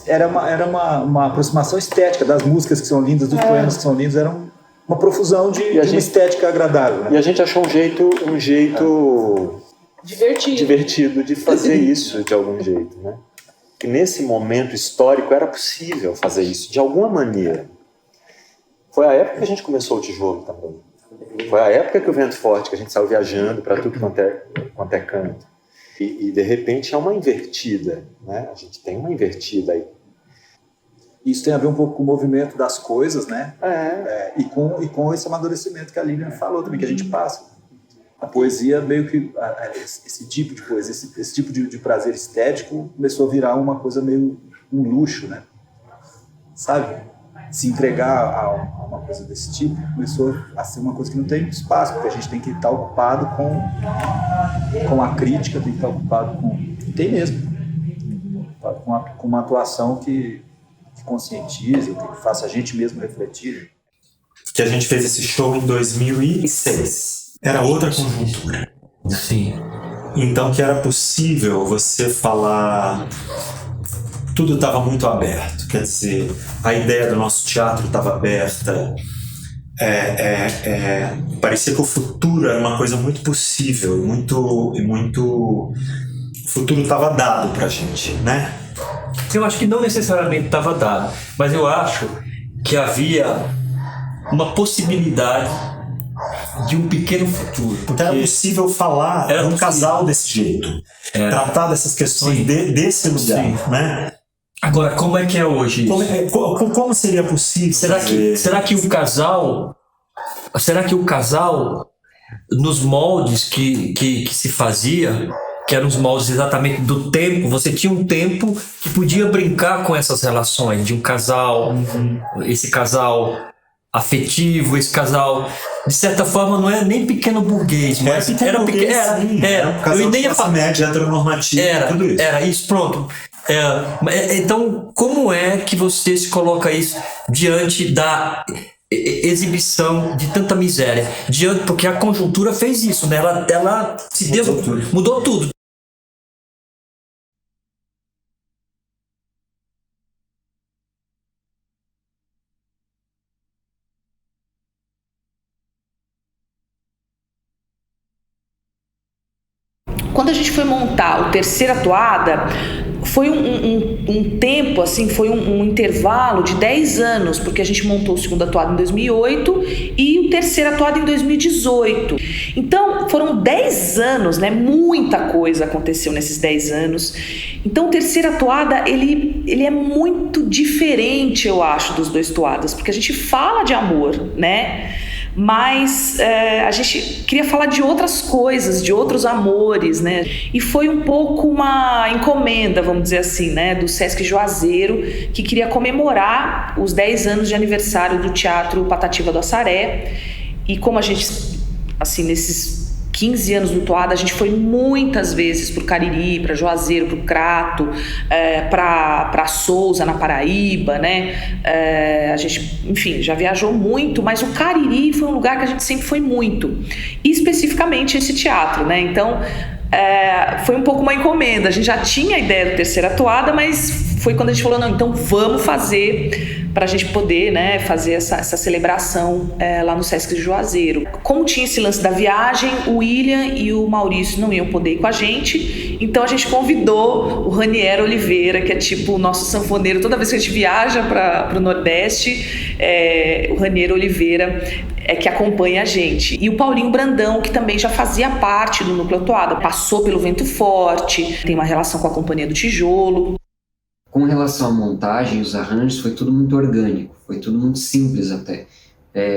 Era uma aproximação estética das músicas que são lindas, dos poemas que são lindos, era uma profusão de uma estética agradável. Né? E a gente achou um jeito divertido de fazer isso de algum jeito, né? Que nesse momento histórico era possível fazer isso de alguma maneira. Foi a época que a gente começou o tijolo também. Foi a época que o Vento Forte, que a gente saiu viajando para tudo quanto é canto. E de repente é uma invertida, né? A gente tem uma invertida aí. Isso tem a ver um pouco com o movimento das coisas, né? E com esse amadurecimento que a Lilian falou também, que a gente passa. A poesia, meio que esse tipo de poesia, esse tipo de prazer estético começou a virar uma coisa meio um luxo, né? Sabe? Se entregar a uma coisa desse tipo começou a ser uma coisa que não tem espaço, porque a gente tem que estar ocupado com a crítica, tem que estar ocupado com... Tem mesmo. Com uma atuação que conscientiza, que faça a gente mesmo refletir. Que a gente fez esse show em 2006. Era outra conjuntura. Sim. Então que era possível você falar... Tudo estava muito aberto. Quer dizer, a ideia do nosso teatro estava aberta. Parecia que o futuro era uma coisa muito possível. O futuro estava dado pra gente, né? Eu acho que não necessariamente estava dado, mas eu acho que havia uma possibilidade de um pequeno futuro. Porque era possível falar de um casal desse jeito, tratar dessas questões desse lugar, né? Agora, como é que é hoje isso? Como seria possível? Será que o casal, nos moldes que se fazia, que eram os moldes exatamente do tempo, você tinha um tempo que podia brincar com essas relações de um casal, esse casal afetivo, esse casal, de certa forma, não é nem pequeno burguês, mas era pequeno. Era um casal de classe média heteronormativa, tudo isso. Era isso, pronto. Então, como é que você se coloca isso diante da exibição de tanta miséria? Porque a conjuntura fez isso, né? Ela mudou tudo. Quando a gente foi montar o Terceira Toada, foi um tempo, assim, foi um intervalo de 10 anos, porque a gente montou o Segunda Toada em 2008 e o Terceira Toada em 2018. Então, foram 10 anos, né? Muita coisa aconteceu nesses 10 anos. Então, o Terceira Toada, ele é muito diferente, eu acho, dos dois toadas, porque a gente fala de amor, né? Mas a gente queria falar de outras coisas, de outros amores, né? E foi um pouco uma encomenda, vamos dizer assim, né? Do Sesc Juazeiro, que queria comemorar os 10 anos de aniversário do Teatro Patativa do Assaré. E como a gente, assim, nesses 15 anos do Toada, a gente foi muitas vezes pro Cariri, para Juazeiro, pro Crato, para Souza, na Paraíba, né? A gente, enfim, já viajou muito, mas o Cariri foi um lugar que a gente sempre foi muito. E especificamente esse teatro, né? Então, foi um pouco uma encomenda. A gente já tinha a ideia do Terceira Toada, mas foi quando a gente falou, não, então vamos fazer para a gente poder, né, fazer essa celebração lá no Sesc de Juazeiro. Como tinha esse lance da viagem, o William e o Maurício não iam poder ir com a gente, então a gente convidou o Raniero Oliveira, que é tipo o nosso sanfoneiro. Toda vez que a gente viaja para o Nordeste, o Raniero Oliveira é que acompanha a gente. E o Paulinho Brandão, que também já fazia parte do Núcleo Toada, passou pelo Vento Forte, tem uma relação com a Companhia do Tijolo. Com relação à montagem, os arranjos, foi tudo muito orgânico, foi tudo muito simples até.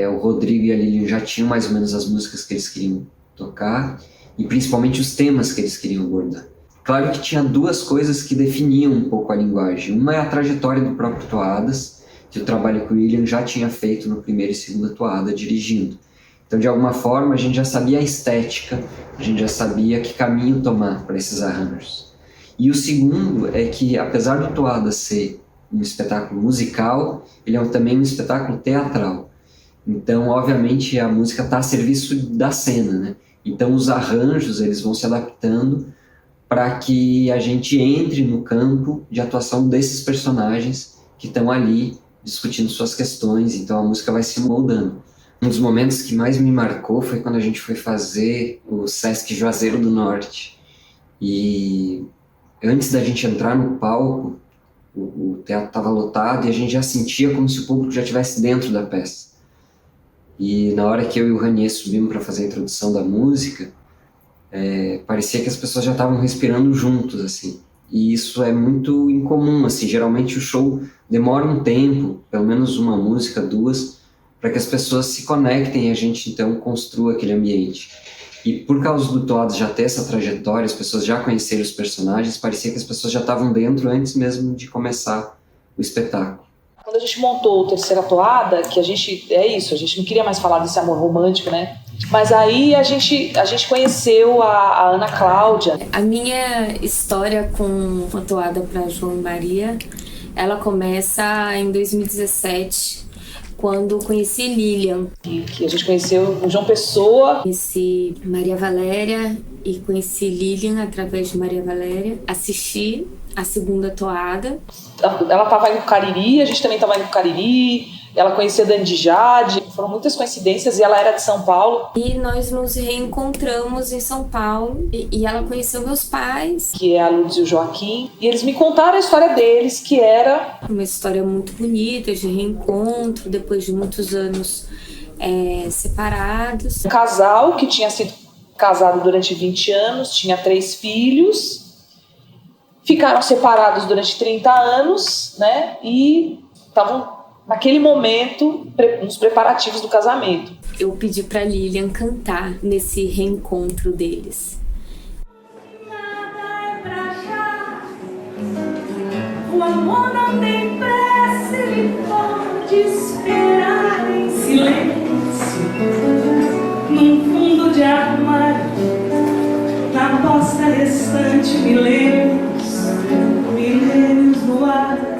O Rodrigo e a Lilian já tinham mais ou menos as músicas que eles queriam tocar e principalmente os temas que eles queriam abordar. Claro que tinha duas coisas que definiam um pouco a linguagem. Uma é a trajetória do próprio Toadas, que o trabalho que o William já tinha feito no primeiro e segunda Toada, dirigindo. Então, de alguma forma, a gente já sabia a estética, a gente já sabia que caminho tomar para esses arranjos. E o segundo é que, apesar do Toada ser um espetáculo musical, ele é também um espetáculo teatral. Então, obviamente, a música está a serviço da cena, né? Então, os arranjos eles vão se adaptando para que a gente entre no campo de atuação desses personagens que estão ali discutindo suas questões. Então, a música vai se moldando. Um dos momentos que mais me marcou foi quando a gente foi fazer o Sesc Juazeiro do Norte. E antes da gente entrar no palco, o teatro estava lotado e a gente já sentia como se o público já estivesse dentro da peça. E na hora que eu e o Ranier subimos para fazer a introdução da música, parecia que as pessoas já estavam respirando juntos, assim. E isso é muito incomum, assim. Geralmente o show demora um tempo, pelo menos uma música, duas, para que as pessoas se conectem e a gente, então, construa aquele ambiente. E por causa do Toada já ter essa trajetória, as pessoas já conhecerem os personagens, parecia que as pessoas já estavam dentro antes mesmo de começar o espetáculo. Quando a gente montou o Terceira Toada, que a gente não queria mais falar desse amor romântico, né? Mas aí a gente conheceu a Ana Cláudia. A minha história com a Toada para João e Maria, ela começa em 2017, quando conheci Lilian. Que a gente conheceu o João Pessoa. Conheci Maria Valéria e conheci Lilian através de Maria Valéria. Assisti a segunda Toada. Ela estava indo pro Cariri, a gente também estava indo pro Cariri. Ela conhecia Dani Jade, foram muitas coincidências e ela era de São Paulo. E nós nos reencontramos em São Paulo e ela conheceu meus pais. Que é a Lourdes e o Joaquim. E eles me contaram a história deles, que era... uma história muito bonita, de reencontro, depois de muitos anos separados. Um casal que tinha sido casado durante 20 anos, tinha 3 filhos, ficaram separados durante 30 anos, né? E estavam... naquele momento, nos preparativos do casamento. Eu pedi pra Lilian cantar nesse reencontro deles. O amor não tem pressa, ele pode esperar em silêncio, num fundo de armário, na posta restante, milênios no ar.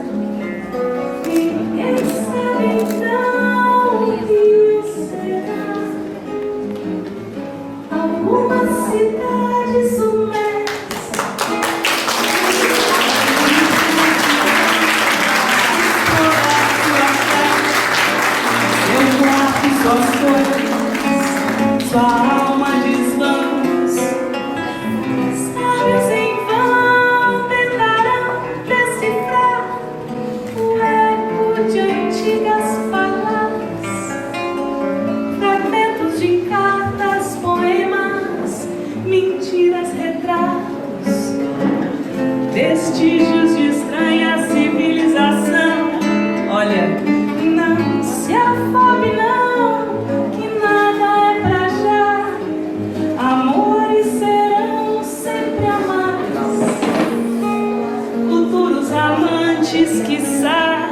Sua alma desvãos, sábios em vão tentarão decifrar o eco de antigas falas, fragmentos de cartas, poemas, mentiras, retratos, vestígios de estranha civilização. Olha, não se afobe não. Quiçá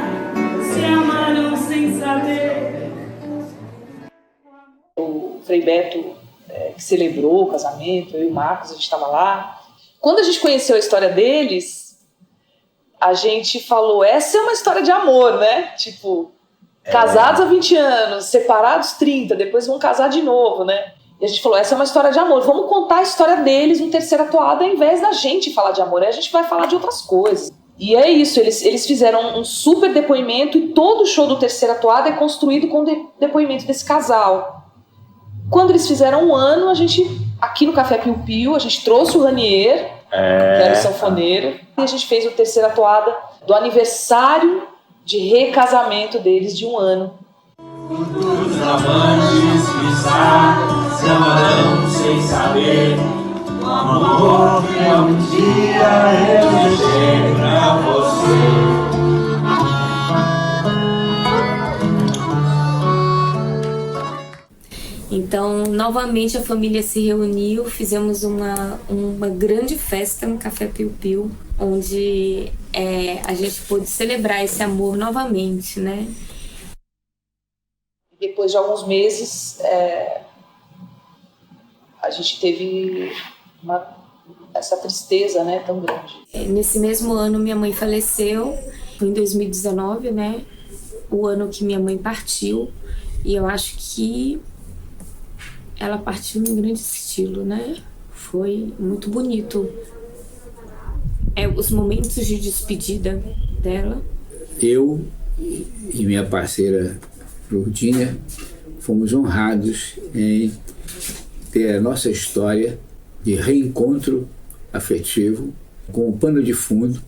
se amaram sem saber. O Frei Beto que celebrou o casamento, eu e o Marcos, a gente estava lá. Quando a gente conheceu a história deles, a gente falou, essa é uma história de amor, né? Tipo, casados há 20 anos, separados 30, depois vão casar de novo, né? E a gente falou, essa é uma história de amor, vamos contar a história deles no Terceira Toada, ao invés da gente falar de amor, aí a gente vai falar de outras coisas. E é isso, eles fizeram um super depoimento e todo o show do Terceira Toada é construído com depoimento desse casal. Quando eles fizeram 1 ano, a gente, aqui no Café Piu Piu, a gente trouxe o Ranier, que era o sanfoneiro, e a gente fez o Terceira Toada do aniversário de recasamento deles de 1 ano. Futuros amantes que se amarão sem saber o amor que um dia eu deixei pra você. Então, novamente a família se reuniu, fizemos uma grande festa no Café Piu Piu, onde a gente pôde celebrar esse amor novamente, né? Depois de alguns meses, a gente teve essa tristeza, né, tão grande. Nesse mesmo ano, minha mãe faleceu Foi em 2019, né? O ano que minha mãe partiu. E eu acho que ela partiu em grande estilo, né? Foi muito bonito. Os momentos de despedida dela. Eu e minha parceira Lourdinha fomos honrados em ter a nossa história de reencontro afetivo com o pano de fundo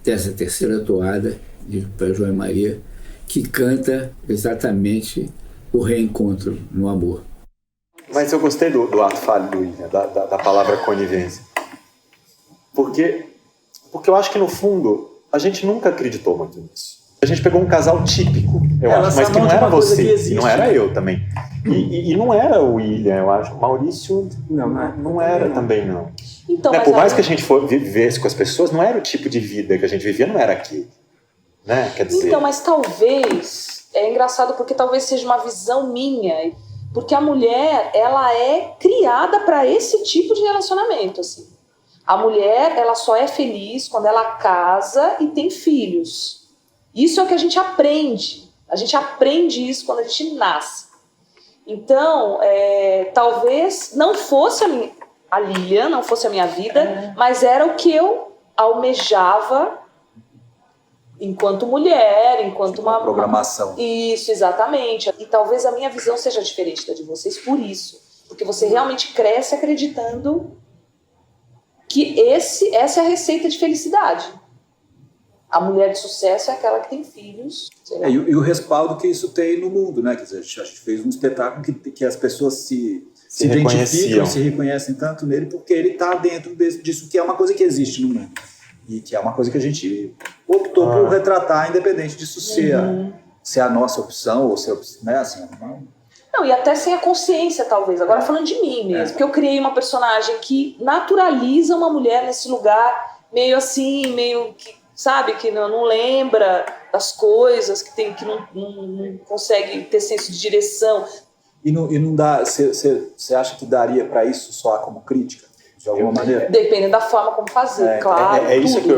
dessa terceira toada para João e Maria, que canta exatamente o reencontro no amor. Mas eu gostei do ato falho do William, da palavra conivência. Porque eu acho que, no fundo, a gente nunca acreditou muito nisso. A gente pegou um casal típico, eu acho, mas que não era você, e não era eu também. E não era o William, eu acho. O Maurício não era também, não. Então, Por mais que a gente vivesse com as pessoas, não era o tipo de vida que a gente vivia, não era aquilo. Né? Quer dizer... Então, mas talvez, é engraçado porque talvez seja uma visão minha, porque a mulher, ela é criada para esse tipo de relacionamento, assim. A mulher, ela só é feliz quando ela casa e tem filhos. Isso é o que a gente aprende. A gente aprende isso quando a gente nasce. Então, talvez não fosse a Lilian, não fosse a minha vida, mas era o que eu almejava enquanto mulher, enquanto uma programação. Isso, exatamente. E talvez a minha visão seja diferente da de vocês por isso. Porque você realmente cresce acreditando que essa é a receita de felicidade. A mulher de sucesso é aquela que tem filhos. E o respaldo que isso tem no mundo, né? Quer dizer, a gente fez um espetáculo que as pessoas se identificam, se reconhecem tanto nele, porque ele está dentro disso, que é uma coisa que existe no mundo. E que é uma coisa que a gente optou por retratar, independente disso ser a nossa opção, ou ser, né, assim, Não, e até sem a consciência, talvez. Agora falando de mim mesmo, porque eu criei uma personagem que naturaliza uma mulher nesse lugar meio assim, meio que, sabe, que não lembra das coisas, que não consegue ter senso de direção. E não dá, você acha que daria para isso soar como crítica? De alguma maneira? Depende da forma como fazer, claro. É isso tudo,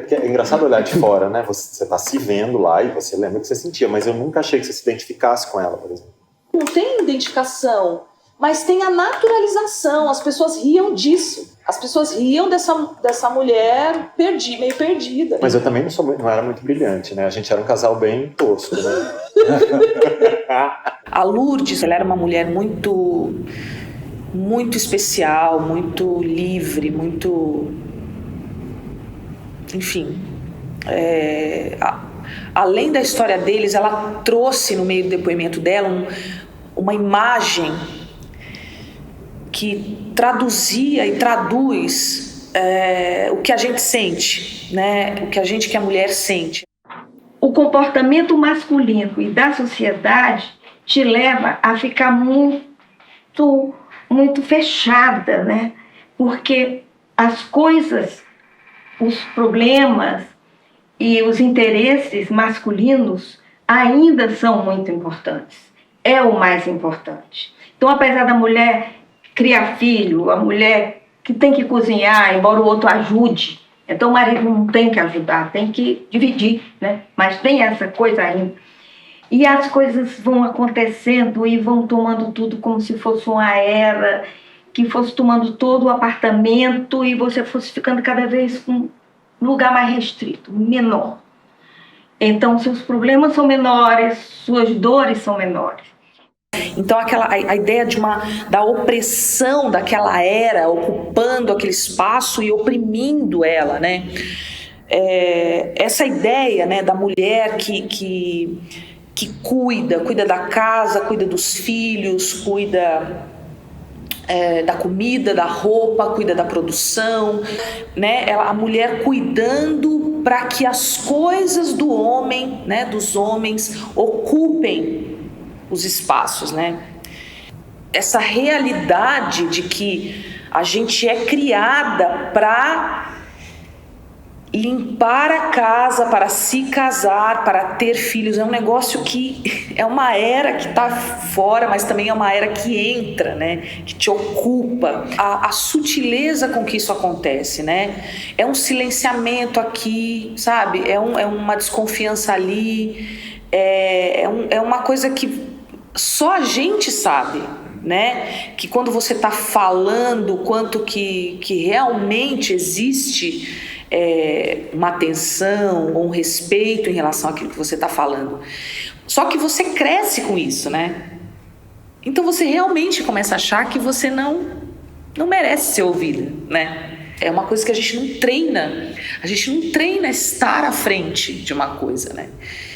que é engraçado olhar de fora, né? Você tá se vendo lá e você lembra o que você sentia, mas eu nunca achei que você se identificasse com ela, por exemplo. Não tem identificação, mas tem a naturalização. As pessoas riam disso. As pessoas riam dessa mulher meio perdida. Mas eu também não era muito brilhante, né? A gente era um casal bem tosco, né? A Lourdes, ela era uma mulher muito, muito especial, muito livre, muito... Enfim... Além da história deles, ela trouxe no meio do depoimento dela uma imagem que traduzia e traduz o que a gente sente, né? O que a mulher sente. O comportamento masculino e da sociedade te leva a ficar muito, muito fechada, né? Porque as coisas, os problemas e os interesses masculinos ainda são muito importantes. É o mais importante. Então, apesar da mulher criar filho, a mulher que tem que cozinhar, embora o outro ajude, então o marido não tem que ajudar, tem que dividir, né? Mas tem essa coisa ainda. E as coisas vão acontecendo e vão tomando tudo como se fosse uma era, que fosse tomando todo o apartamento e você fosse ficando cada vez com lugar mais restrito, menor. Então, seus problemas são menores, suas dores são menores. Então, a ideia da opressão daquela era, ocupando aquele espaço e oprimindo ela, né? Essa ideia, né, da mulher que cuida da casa, cuida dos filhos, cuida... da comida, da roupa, cuida da produção, né? A mulher cuidando para que as coisas do homem, né, dos homens, ocupem os espaços, né? Essa realidade de que a gente é criada para limpar a casa para se casar, para ter filhos, é um negócio que é uma era que está fora, mas também é uma era que entra, né? Que te ocupa. A sutileza com que isso acontece, né? É um silenciamento aqui, sabe? É uma desconfiança ali, é uma coisa que só a gente sabe, né? Que quando você está falando quanto que realmente existe uma atenção ou um respeito em relação àquilo que você está falando. Só que você cresce com isso, né? Então você realmente começa a achar que você não merece ser ouvida, né? É uma coisa que a gente não treina. A gente não treina estar à frente de uma coisa, né?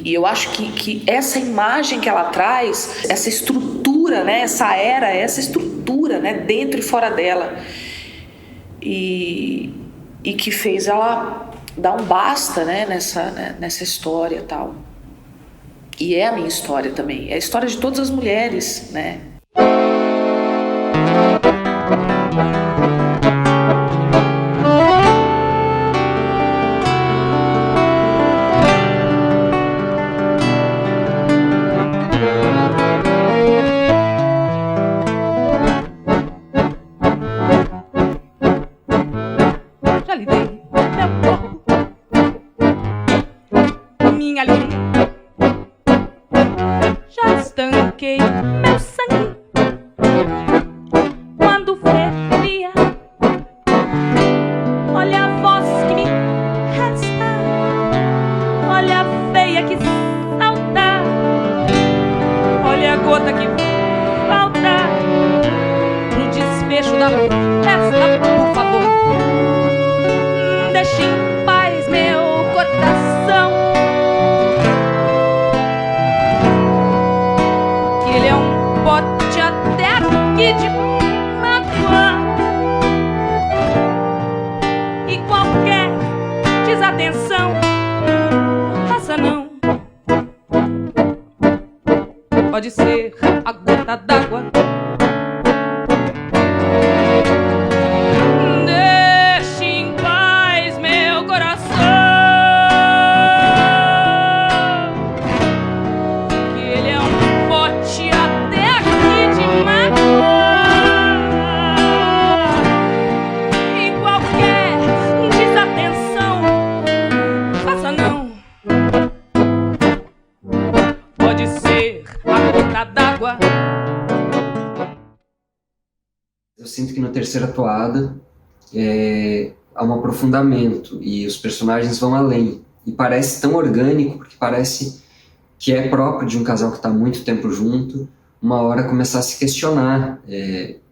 E eu acho que essa imagem que ela traz, essa estrutura, né? Essa estrutura, né? Dentro e fora dela. E que fez ela dar um basta, né? Nessa história e tal. E é a minha história também. É a história de todas as mulheres, né? Pode ser a gota d'água. Deixe em paz meu coração, que ele é um pote até aqui de mágoa. Em qualquer desatenção, faça não. Pode ser a gota d'água. Eu sinto que na terceira toada há um aprofundamento e os personagens vão além. E parece tão orgânico, porque parece que é próprio de um casal que está há muito tempo junto, uma hora começar a se questionar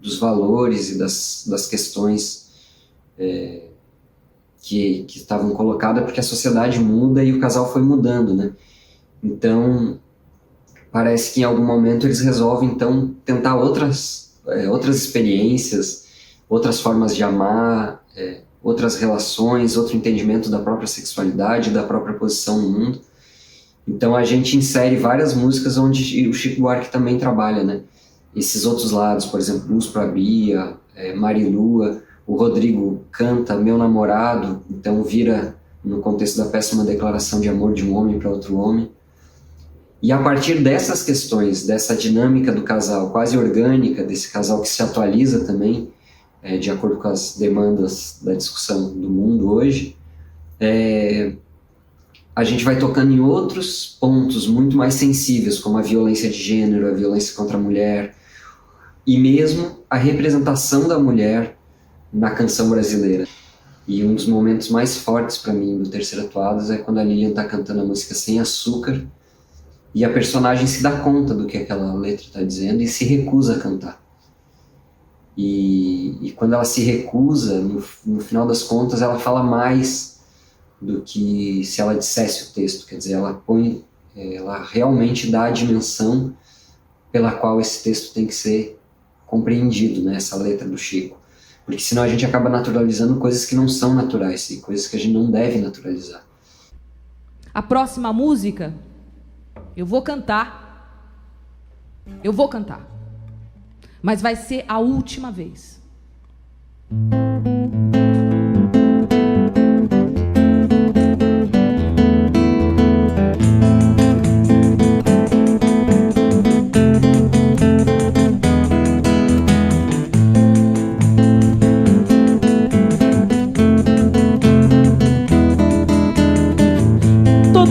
dos valores e das questões que estavam colocadas, porque a sociedade muda e o casal foi mudando, né? Então, parece que em algum momento eles resolvem, então, tentar outras experiências, outras formas de amar, outras relações, outro entendimento da própria sexualidade, da própria posição no mundo. Então a gente insere várias músicas onde o Chico Buarque também trabalha, né? Esses outros lados, por exemplo, Luz para Bia, Marilua, o Rodrigo canta Meu Namorado, então vira no contexto da peça uma declaração de amor de um homem para outro homem. E a partir dessas questões, dessa dinâmica do casal quase orgânica, desse casal que se atualiza também, de acordo com as demandas da discussão do mundo hoje, a gente vai tocando em outros pontos muito mais sensíveis, como a violência de gênero, a violência contra a mulher, e mesmo a representação da mulher na canção brasileira. E um dos momentos mais fortes para mim do Terceira Toadas é quando a Lilian está cantando a música Sem Açúcar, e a personagem se dá conta do que aquela letra está dizendo e se recusa a cantar. E quando ela se recusa, no final das contas, ela fala mais do que se ela dissesse o texto. Quer dizer, ela realmente dá a dimensão pela qual esse texto tem que ser compreendido, né, essa letra do Chico. Porque senão a gente acaba naturalizando coisas que não são naturais e coisas que a gente não deve naturalizar. A próxima música, eu vou cantar, mas vai ser a última vez.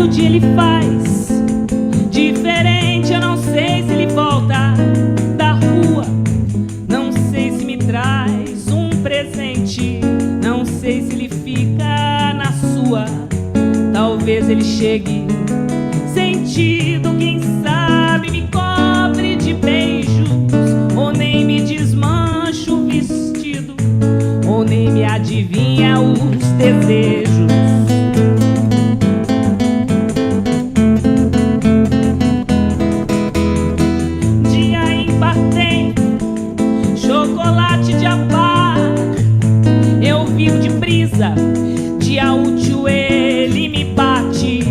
todo dia ele faz diferente. Eu não sei se ele volta da rua, não sei se me traz um presente, não sei se ele fica na sua. Talvez ele chegue sentido, quem sabe me cobre de beijos, ou nem me desmancha o vestido, ou nem me adivinha os desejos. Dia ímpar tem chocolate de abá, eu vivo de brisa, dia útil ele me bate.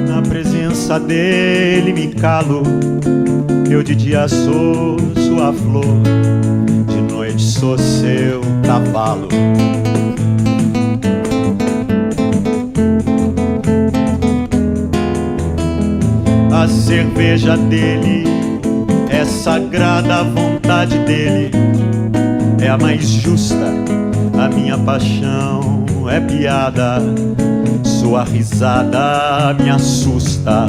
Na presença dele me calo, eu de dia sou sua flor, de noite sou seu cavalo. A cerveja dele é sagrada, a vontade dele é a mais justa, a minha paixão é piada, sua risada me assusta.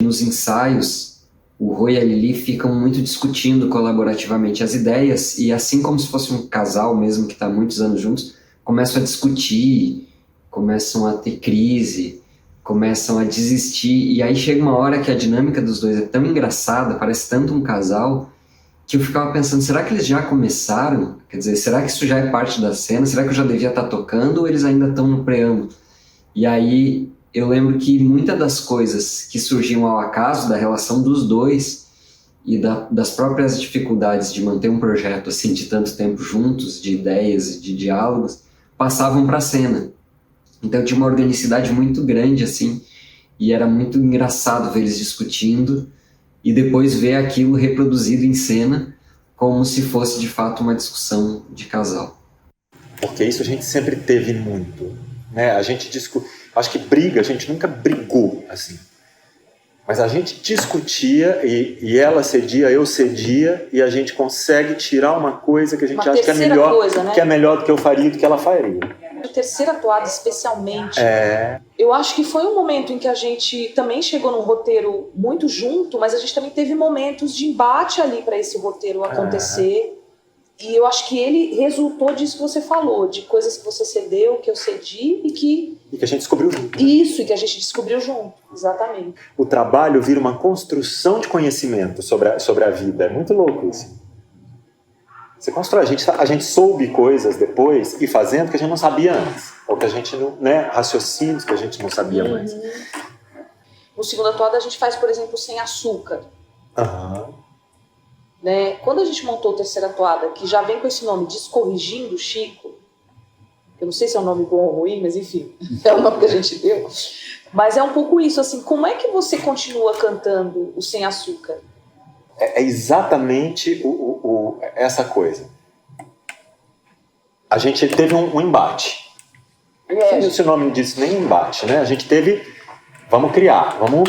Nos ensaios, o Rô e a Lili ficam muito discutindo colaborativamente as ideias e, assim como se fosse um casal mesmo que está há muitos anos juntos, começam a discutir, começam a ter crise, começam a desistir, e aí chega uma hora que a dinâmica dos dois é tão engraçada, parece tanto um casal, que eu ficava pensando, será que eles já começaram? Quer dizer, será que isso já é parte da cena? Será que eu já devia estar tocando ou eles ainda estão no preâmbulo? E aí eu lembro que muitas das coisas que surgiam ao acaso da relação dos dois e das próprias dificuldades de manter um projeto assim de tanto tempo juntos, de ideias e de diálogos, passavam para a cena. Então tinha uma organicidade muito grande assim, e era muito engraçado ver eles discutindo e depois ver aquilo reproduzido em cena como se fosse de fato uma discussão de casal. Porque isso a gente sempre teve muito, né? A gente acho que briga, a gente nunca brigou assim, mas a gente discutia e ela cedia, eu cedia, e a gente consegue tirar uma coisa que a gente acha que é melhor, coisa, né? Que é melhor do que eu faria, do que ela faria. A terceira toada especialmente, eu acho que foi um momento em que a gente também chegou num roteiro muito junto, mas a gente também teve momentos de embate ali para esse roteiro acontecer. E eu acho que ele resultou disso que você falou, de coisas que você cedeu, que eu cedi e que a gente descobriu junto. Né? Isso, e que a gente descobriu junto, exatamente. O trabalho vira uma construção de conhecimento sobre a vida, é muito louco isso. Você constrói, a gente soube coisas depois e fazendo que a gente não sabia antes, ou que a gente não, né, raciocínios que a gente não sabia mais. No Segunda Toada a gente faz, por exemplo, Sem Açúcar. Né? Quando a gente montou a terceira toada, que já vem com esse nome, Descorrigindo o Chico, eu não sei se é um nome bom ou ruim, mas enfim, é o nome que a gente deu, mas é um pouco isso, assim, como é que você continua cantando o Sem Açúcar? É exatamente essa coisa. A gente teve um embate. Não sei se o nome disso nem embate, né? A gente teve, vamos criar, vamos...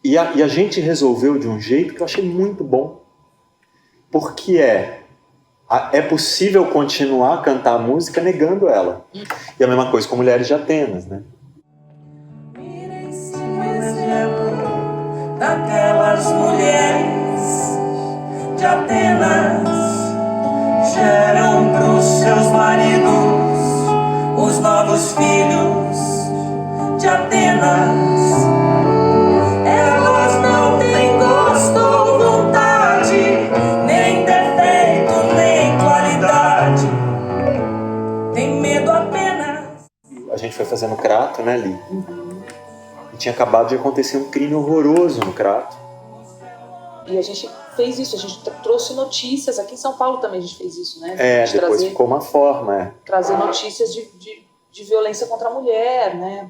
E a gente resolveu de um jeito que eu achei muito bom. Porque é possível continuar a cantar a música negando ela. E a mesma coisa com Mulheres de Atenas, né? Daquelas mulheres de Atenas geram pros seus maridos os novos filhos de Atenas. Elas não têm gosto ou vontade, nem defeito, nem qualidade. Tem medo apenas. A gente foi fazendo Crato, né, Li? Tinha acabado de acontecer um crime horroroso no Crato. E a gente fez isso, a gente trouxe notícias, aqui em São Paulo também a gente fez isso, né? Depois ficou uma forma. Trazer notícias de violência contra a mulher, né?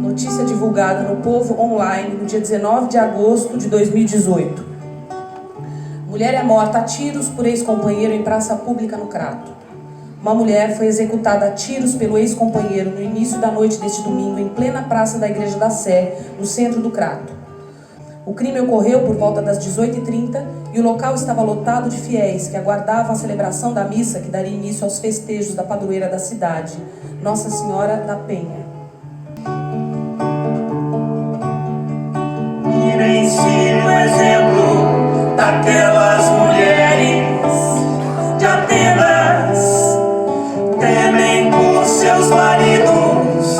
Notícia divulgada no Povo Online no dia 19 de agosto de 2018. Mulher é morta a tiros por ex-companheiro em praça pública no Crato. Uma mulher foi executada a tiros pelo ex-companheiro no início da noite deste domingo em plena praça da Igreja da Sé, no centro do Crato. O crime ocorreu por volta das 18h30 e o local estava lotado de fiéis que aguardavam a celebração da missa que daria início aos festejos da padroeira da cidade, Nossa Senhora da Penha. Ensine o exemplo daquelas mulheres de Atenas, temem por seus maridos,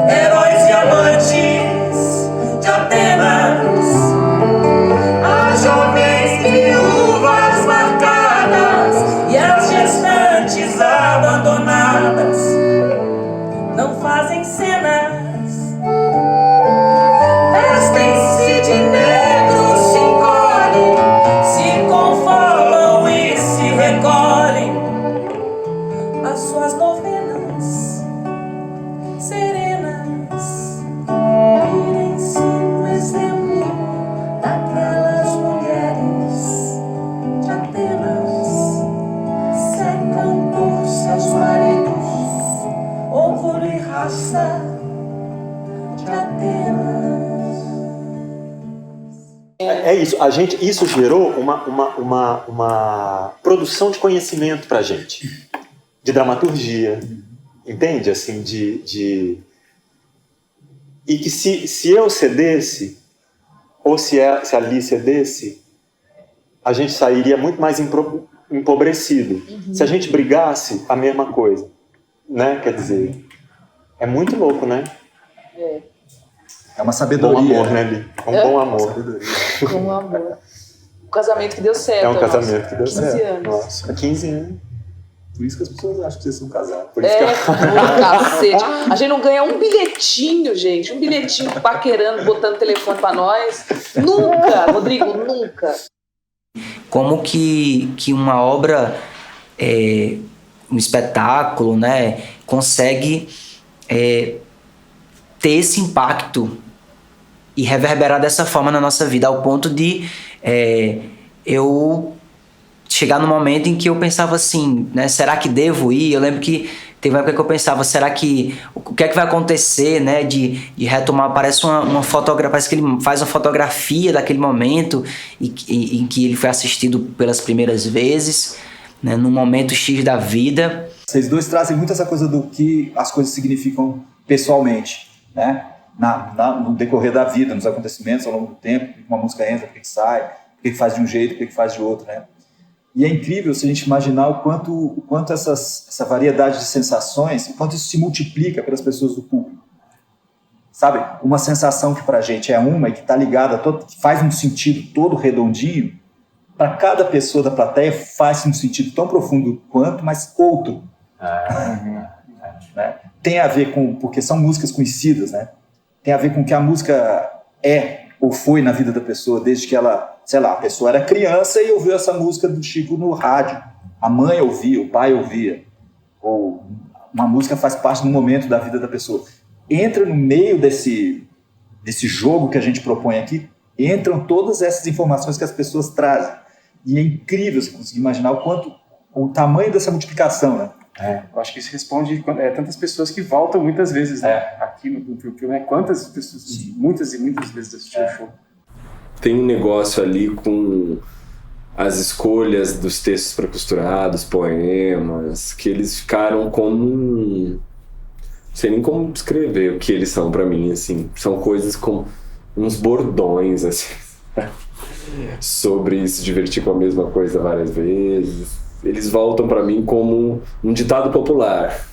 heróis e amantes de Atenas, as jovens viúvas marcadas e as gestantes abandonadas não fazem cenas. Vestem-se de negro, se encolhem, se conformam e se recolhem às suas novenas serenas. Mirem-se no exemplo daquelas mulheres de Atenas, secam por seus maridos, orgulho e raça de Atenas. É isso, isso gerou uma produção de conhecimento pra gente, de dramaturgia, entende? Assim, e que se eu cedesse, ou se a Li cedesse, a gente sairia muito mais empobrecido. Se a gente brigasse, a mesma coisa, né? Quer dizer, é muito louco, né? É uma sabedoria. Bom amor, né, Li? É um bom amor. Com amor. O casamento que deu certo. É um casamento que deu 15 certo. anos. Nossa, 15 anos. Por isso que as pessoas acham que vocês são casados. Por isso Cacete. A gente não ganha um bilhetinho, gente. Um bilhetinho paquerando, botando telefone pra nós. Nunca, Rodrigo, nunca. Como que uma obra, um espetáculo, né, consegue ter esse impacto e reverberar dessa forma na nossa vida, ao ponto de eu chegar no momento em que eu pensava assim, né, será que devo ir? Eu lembro que teve uma época que eu pensava, será que o que é que vai acontecer, né, de retomar, parece uma fotografia, parece que ele faz uma fotografia daquele momento em que ele foi assistido pelas primeiras vezes, né, no momento X da vida. Vocês dois trazem muito essa coisa do que as coisas significam pessoalmente, né? No decorrer da vida, nos acontecimentos ao longo do tempo, uma música entra, por que sai, por que faz de um jeito, por que faz de outro, né? E é incrível se a gente imaginar o quanto essa variedade de sensações, o quanto isso se multiplica pelas pessoas do público. Sabe? Uma sensação que pra gente é uma e que está ligada, que faz um sentido todo redondinho, para cada pessoa da plateia faz um sentido tão profundo quanto, mas outro. Né? Tem a ver com, porque são músicas conhecidas, né? Tem a ver com o que a música é ou foi na vida da pessoa, desde que ela, sei lá, a pessoa era criança e ouviu essa música do Chico no rádio. A mãe ouvia, o pai ouvia. Ou uma música faz parte do momento da vida da pessoa. Entra no meio desse jogo que a gente propõe aqui, entram todas essas informações que as pessoas trazem. E é incrível você conseguir imaginar o tamanho dessa multiplicação, né? Eu acho que isso responde tantas pessoas que voltam muitas vezes, né? Aqui no filme, né? Quantas pessoas, muitas e muitas vezes assistiram o show. Tem um negócio ali com as escolhas dos textos pré-costurados, poemas, que eles ficaram como não sei nem como descrever o que eles são pra mim, assim. São coisas como uns bordões, assim, sobre se divertir com a mesma coisa várias vezes. Eles voltam pra mim como um ditado popular,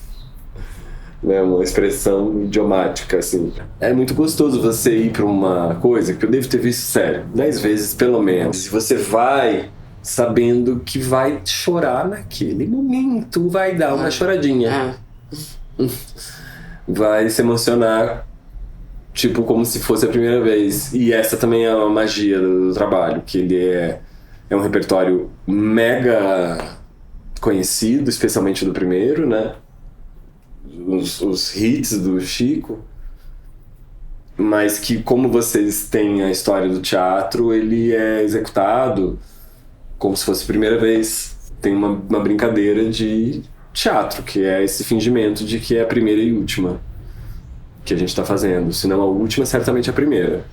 né? Uma expressão idiomática, assim. É muito gostoso você ir pra uma coisa que eu devo ter visto, sério, 10 vezes pelo menos. E você vai sabendo que vai chorar naquele momento, vai dar uma choradinha. Vai se emocionar tipo, como se fosse a primeira vez. E essa também é a magia do trabalho, que ele é um repertório mega conhecido, especialmente do primeiro, né? Os hits do Chico. Mas que, como vocês têm a história do teatro, ele é executado como se fosse a primeira vez. Tem uma brincadeira de teatro, que é esse fingimento de que é a primeira e última que a gente tá fazendo. Se não a última, certamente a primeira.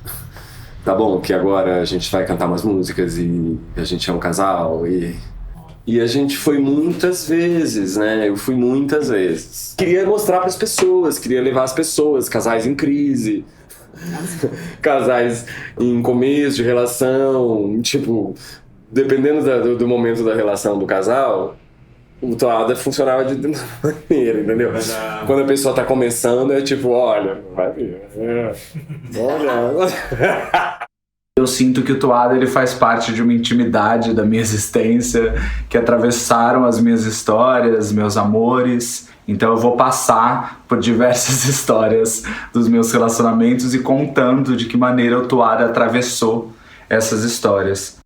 Tá bom, que agora a gente vai cantar umas músicas e a gente é um casal e a gente foi muitas vezes, né? Eu fui muitas vezes. Queria mostrar pras pessoas, queria levar as pessoas, casais em crise, casais em começo de relação, tipo, dependendo do momento da relação do casal, o toada funcionava de maneira, entendeu? Quando a pessoa tá começando, é tipo, olha, vai ver. Olha. Eu sinto que o toada ele faz parte de uma intimidade da minha existência, que atravessaram as minhas histórias, meus amores. Então eu vou passar por diversas histórias dos meus relacionamentos e contando de que maneira o toada atravessou essas histórias.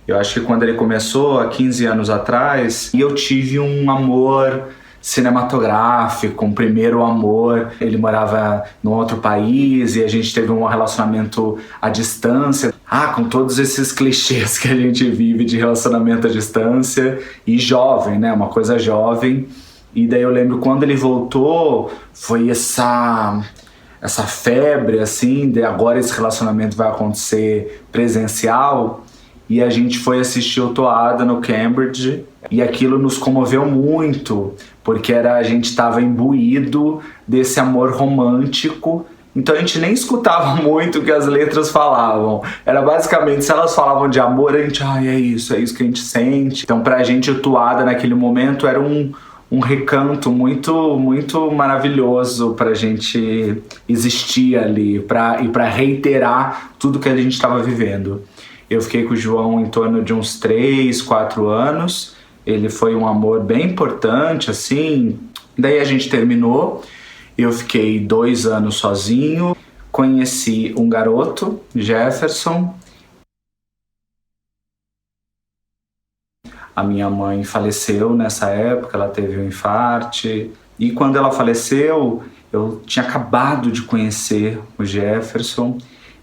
Eu acho que quando ele começou, há 15 anos atrás, eu tive um amor cinematográfico, um primeiro amor. Ele morava num outro país e a gente teve um relacionamento à distância. Com todos esses clichês que a gente vive de relacionamento à distância. E jovem, né? Uma coisa jovem. E daí eu lembro quando ele voltou, foi essa febre, assim, de agora esse relacionamento vai acontecer presencial. E a gente foi assistir o Toada no Cambridge e aquilo nos comoveu muito, porque a gente estava imbuído desse amor romântico, então a gente nem escutava muito o que as letras falavam. Era basicamente, se elas falavam de amor, a gente, é isso que a gente sente. Então pra gente o Toada naquele momento era um recanto muito, muito maravilhoso pra gente existir ali, e pra reiterar tudo que a gente estava vivendo. Eu fiquei com o João em torno de uns 3, 4 anos. Ele foi um amor bem importante, assim. Daí a gente terminou. Eu fiquei 2 anos sozinho. Conheci um garoto, Jefferson. A minha mãe faleceu nessa época, ela teve um infarte. E quando ela faleceu, eu tinha acabado de conhecer o Jefferson.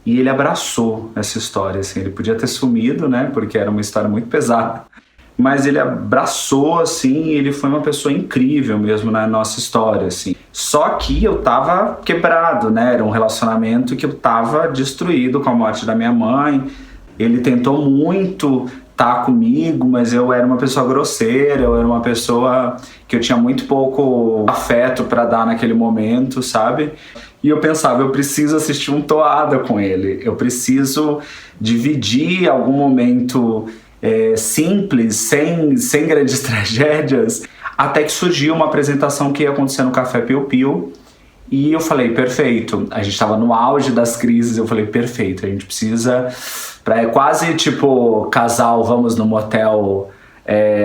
E ele abraçou essa história, assim, ele podia ter sumido, né, porque era uma história muito pesada, mas ele abraçou, assim, e ele foi uma pessoa incrível mesmo na nossa história, assim. Só que eu tava quebrado, né, era um relacionamento que eu tava destruído com a morte da minha mãe. Ele tentou muito estar comigo, mas eu era uma pessoa grosseira, eu era uma pessoa que eu tinha muito pouco afeto para dar naquele momento, sabe? E eu pensava, eu preciso assistir um Toada com ele, eu preciso dividir algum momento simples, sem grandes tragédias, até que surgiu uma apresentação que ia acontecer no Café Piu Piu, e eu falei, perfeito, a gente estava no auge das crises, eu falei, perfeito, a gente precisa, quase tipo casal, vamos no motel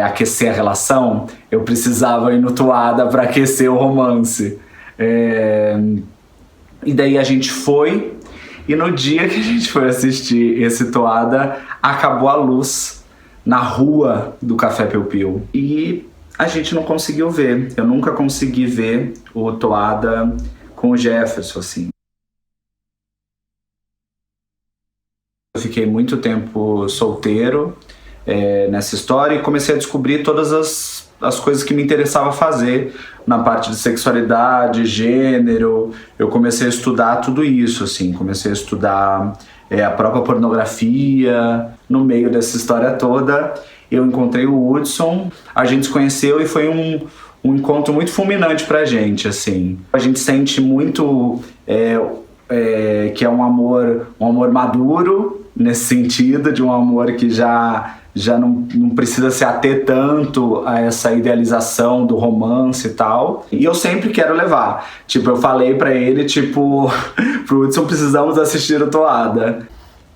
aquecer a relação, eu precisava ir no Toada para aquecer o romance. E daí a gente foi, e no dia que a gente foi assistir esse Toada, acabou a luz na rua do Café Piu Piu. E a gente não conseguiu ver. Eu nunca consegui ver o Toada com o Jefferson, assim. Eu fiquei muito tempo solteiro nessa história e comecei a descobrir todas as coisas que me interessava fazer na parte de sexualidade, gênero. Eu comecei a estudar tudo isso, assim, comecei a estudar a própria pornografia. No meio dessa história toda, eu encontrei o Hudson, a gente se conheceu e foi um encontro muito fulminante pra gente, assim. A gente sente muito que é um amor maduro, nesse sentido, de um amor que já não precisa se ater tanto a essa idealização do romance e tal. E eu sempre quero levar. Tipo, eu falei pra ele, pro Hudson, precisamos assistir o Toada.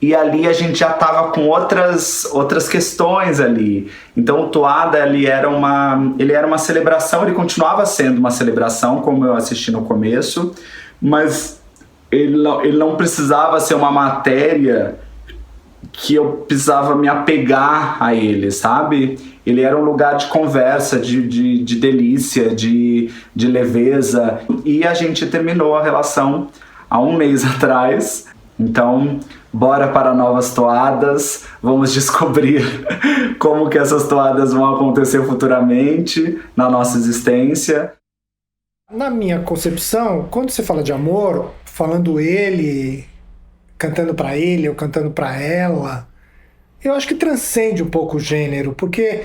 E ali a gente já estava com outras questões ali. Então o Toada ele era uma celebração, ele continuava sendo uma celebração, como eu assisti no começo, mas ele não precisava ser uma matéria que eu precisava me apegar a ele, sabe? Ele era um lugar de conversa, de delícia, de leveza. E a gente terminou a relação há um mês atrás. Então, bora para novas toadas. Vamos descobrir como que essas toadas vão acontecer futuramente na nossa existência. Na minha concepção, quando você fala de amor, falando ele, cantando para ele ou cantando para ela, eu acho que transcende um pouco o gênero, porque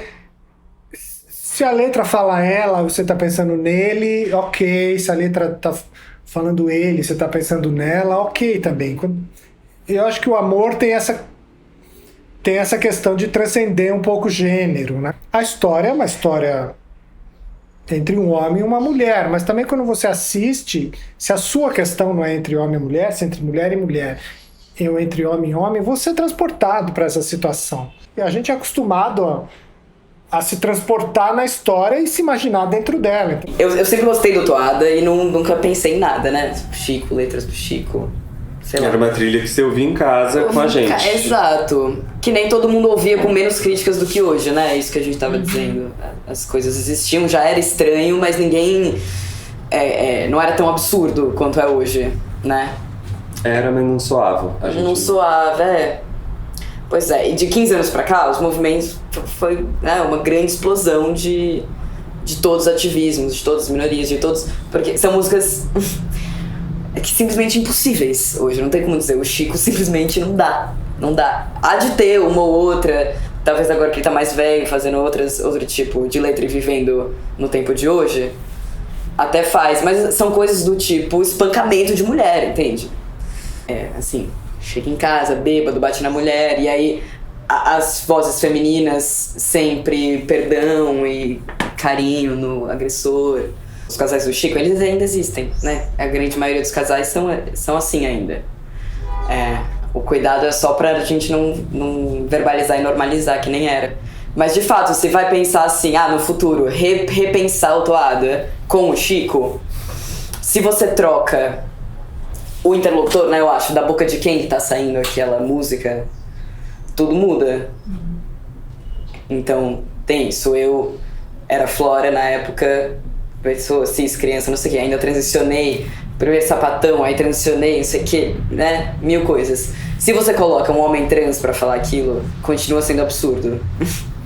se a letra fala ela, você tá pensando nele, ok. Se a letra tá falando ele, você tá pensando nela, ok também. Eu acho que o amor tem essa questão de transcender um pouco o gênero, né? A história é uma história entre um homem e uma mulher, mas também quando você assiste, se a sua questão não é entre homem e mulher, se é entre mulher e mulher, eu entre homem e homem, você é transportado para essa situação. E a gente é acostumado a se transportar na história e se imaginar dentro dela. Eu sempre gostei do Toada e nunca pensei em nada, né? Chico, letras do Chico. Era uma trilha que você ouvia em casa com a gente. Exato. Que nem todo mundo ouvia com menos críticas do que hoje, né? É isso que a gente tava dizendo. As coisas existiam, já era estranho, mas ninguém... não era tão absurdo quanto é hoje, né? Era, mas não soava. Não soava, Pois é, e de 15 anos pra cá, os movimentos foi uma grande explosão de todos os ativismos, de todas as minorias, de todos... Porque são músicas que simplesmente impossíveis hoje, não tem como dizer. O Chico simplesmente não dá. Há de ter uma ou outra, talvez agora que ele tá mais velho, fazendo outro tipo de letra e vivendo no tempo de hoje, até faz, mas são coisas do tipo espancamento de mulher, entende? Assim, chega em casa, bêbado, bate na mulher, e aí as vozes femininas sempre perdão e carinho no agressor. Os casais do Chico, eles ainda existem, né? A grande maioria dos casais são assim ainda. O cuidado é só pra gente não verbalizar e normalizar, que nem era. Mas de fato, você vai pensar assim, no futuro, repensar o Toada com o Chico, se você troca o interlocutor, né, eu acho, da boca de quem que tá saindo aquela música, tudo muda. Então, tem isso. Eu era Flora na época, pessoa cis, criança, não sei o que, ainda transicionei, primeiro sapatão, aí transicionei, não sei o que, né, 1000 coisas. Se você coloca um homem trans pra falar aquilo, continua sendo absurdo.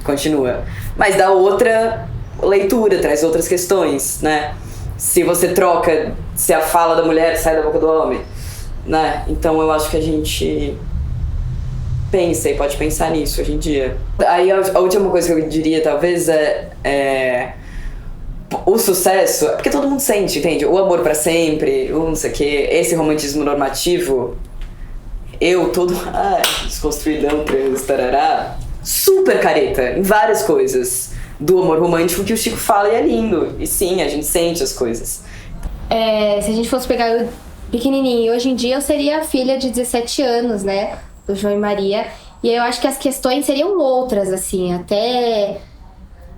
Continua. Mas dá outra leitura, traz outras questões, né? Se você troca, se a fala da mulher sai da boca do homem, né? Então eu acho que a gente pensa e pode pensar nisso hoje em dia. Aí a última coisa que eu diria talvez é o sucesso, porque todo mundo sente, entende? O amor pra sempre, o não sei o que, esse romantismo normativo, desconstruidão, trans, tarará, super careta em várias coisas do amor romântico que o Chico fala e é lindo. E sim, a gente sente as coisas. Se a gente fosse pegar eu pequenininho, hoje em dia eu seria a filha de 17 anos, né? Do João e Maria. E aí eu acho que as questões seriam outras, assim, até...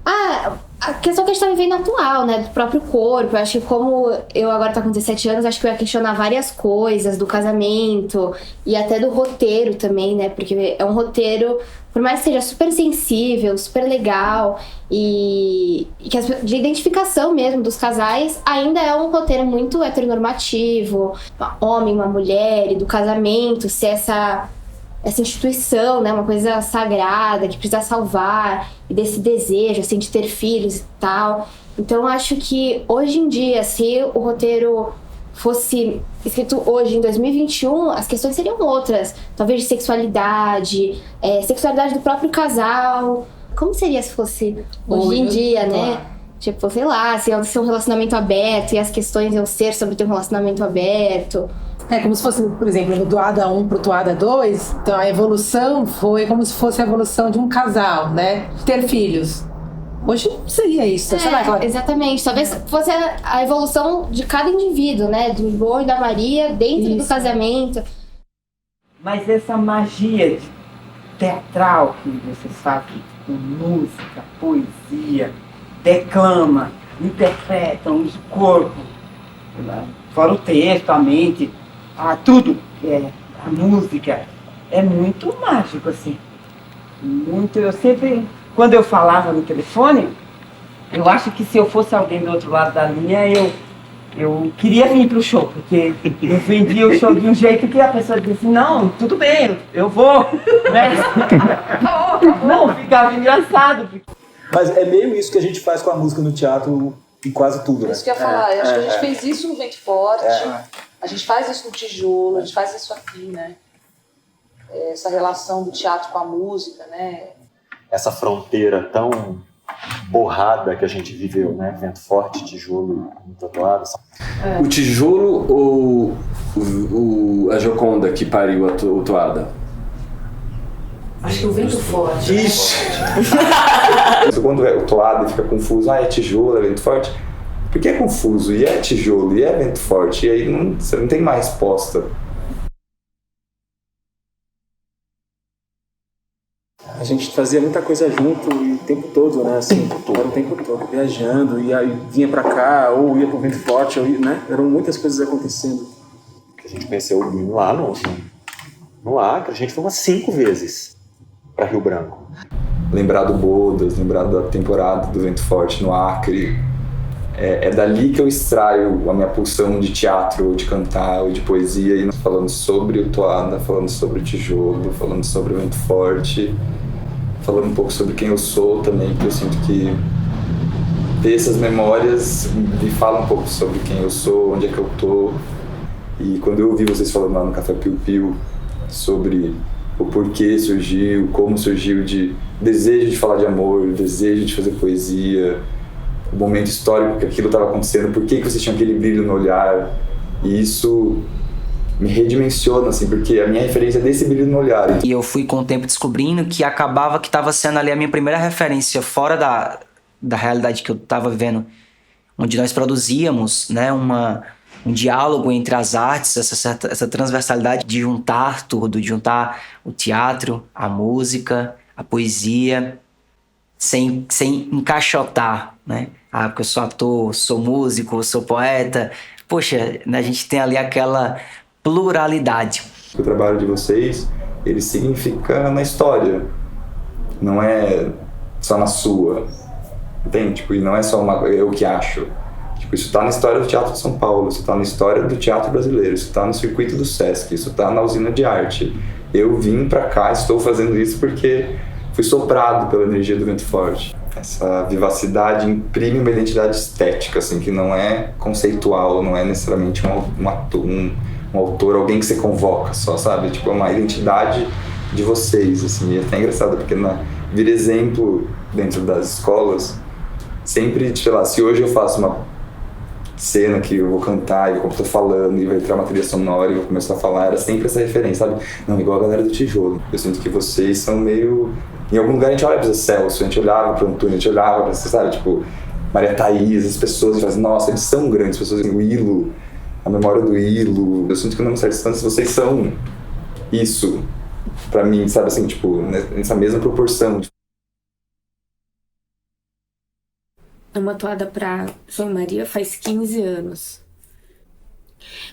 a questão que a gente tá vivendo atual, né? Do próprio corpo. Eu acho que como eu agora tô com 17 anos, acho que eu ia questionar várias coisas do casamento e até do roteiro também, né? Porque é um roteiro, por mais que seja super sensível, super legal e que de identificação mesmo dos casais, ainda é um roteiro muito heteronormativo, um homem, uma mulher, e do casamento ser essa instituição, né, uma coisa sagrada que precisa salvar, e desse desejo assim, de ter filhos e tal. Então eu acho que hoje em dia, se o roteiro fosse escrito hoje, em 2021, as questões seriam outras, talvez de sexualidade, sexualidade do próprio casal. Como seria se fosse hoje em dia, né? Tipo, sei lá, se ia ser um relacionamento aberto e as questões iam ser sobre ter um relacionamento aberto. Como se fosse, por exemplo, do Toada 1 pro Toada 2, então a evolução foi como se fosse a evolução de um casal, né? Ter filhos. Hoje seria isso, sei lá, claro. Exatamente, talvez fosse a evolução de cada indivíduo, né? Do João e da Maria dentro do casamento. Mas essa magia teatral que vocês fazem com música, poesia, declama, interpretam o corpo, fora o texto, a mente, tudo, a música, é muito mágico, assim. Muito, eu sempre, quando eu falava no telefone, eu acho que se eu fosse alguém do outro lado da linha, eu queria vir pro show, porque eu vendia o show de um jeito que a pessoa dizia assim, não, tudo bem, eu vou, né? Não, ficava engraçado. Mas é meio isso que a gente faz com a música no teatro em quase tudo, né? Isso que eu ia falar, eu acho que a gente fez isso no Vento Forte, a gente faz isso no Tijolo, a gente faz isso aqui, né? Essa relação do teatro com a música, né? Essa fronteira tão borrada que a gente viveu, né? Vento Forte, Tijolo, Totoada. O Tijolo ou a Gioconda que pariu o Toada? Acho que o Vento Forte. Ixi! Quando o Toada fica confuso, é tijolo, é vento forte. Porque é confuso, e é tijolo, e é vento forte, e aí você não tem mais resposta. A gente fazia muita coisa junto o tempo todo, né? Assim, era o tempo todo, viajando, e aí vinha pra cá, ou ia pro Vento Forte, né? Eram muitas coisas acontecendo. A gente conheceu o Lino lá no Acre, a gente foi umas 5 vezes pra Rio Branco. Lembrar do Bodas, lembrar da temporada do Vento Forte no Acre. É dali que eu extraio a minha pulsão de teatro, ou de cantar, ou de poesia, e falando sobre o Toada, falando sobre o Tijolo, falando sobre o Vento Forte, falando um pouco sobre quem eu sou também, porque eu sinto que ter essas memórias me fala um pouco sobre quem eu sou, onde é que eu tô. E quando eu ouvi vocês falando lá no Café Piu Piu sobre o porquê surgiu, como surgiu, de desejo de falar de amor, desejo de fazer poesia, o momento histórico que aquilo estava acontecendo, por que vocês tinham aquele brilho no olhar, e isso me redimensiona, assim, porque a minha referência é desse brilho no olhar. E eu fui com o tempo descobrindo que acabava que estava sendo ali a minha primeira referência fora da realidade que eu estava vivendo, onde nós produzíamos, né, um diálogo entre as artes, essa transversalidade de juntar tudo, de juntar o teatro, a música, a poesia, sem encaixotar, né? Porque eu sou ator, sou músico, sou poeta. Poxa, a gente tem ali aquela pluralidade. O trabalho de vocês, ele significa na história, não é só na sua, entende? Tipo, e não é só eu que acho. Tipo, isso está na história do Teatro de São Paulo, isso está na história do teatro brasileiro, isso está no circuito do Sesc, isso está na usina de arte. Eu vim pra cá, estou fazendo isso porque fui soprado pela energia do Vento Forte. Essa vivacidade imprime uma identidade estética, assim, que não é conceitual, não é necessariamente um autor, alguém que você convoca só, sabe? Tipo, é uma identidade de vocês, assim. E é até engraçado, porque vira exemplo dentro das escolas. Sempre, sei lá, se hoje eu faço uma cena que eu vou cantar e eu tô falando e vai entrar uma trilha sonora e eu vou começar a falar, era sempre essa referência, sabe? Não, igual a galera do Tijolo. Eu sinto que vocês são meio... Em algum lugar a gente olha pro Zé Celso, a gente olhava pro Antônio, a gente olhava pra, sabe, tipo, Maria Thaís, as pessoas, e fala assim, nossa, eles são grandes, as pessoas, o Ilo, a memória do Ilo. Eu sinto que numa certa distância vocês são isso, pra mim, sabe, assim, tipo, nessa mesma proporção. Uma toada para João e Maria faz 15 anos.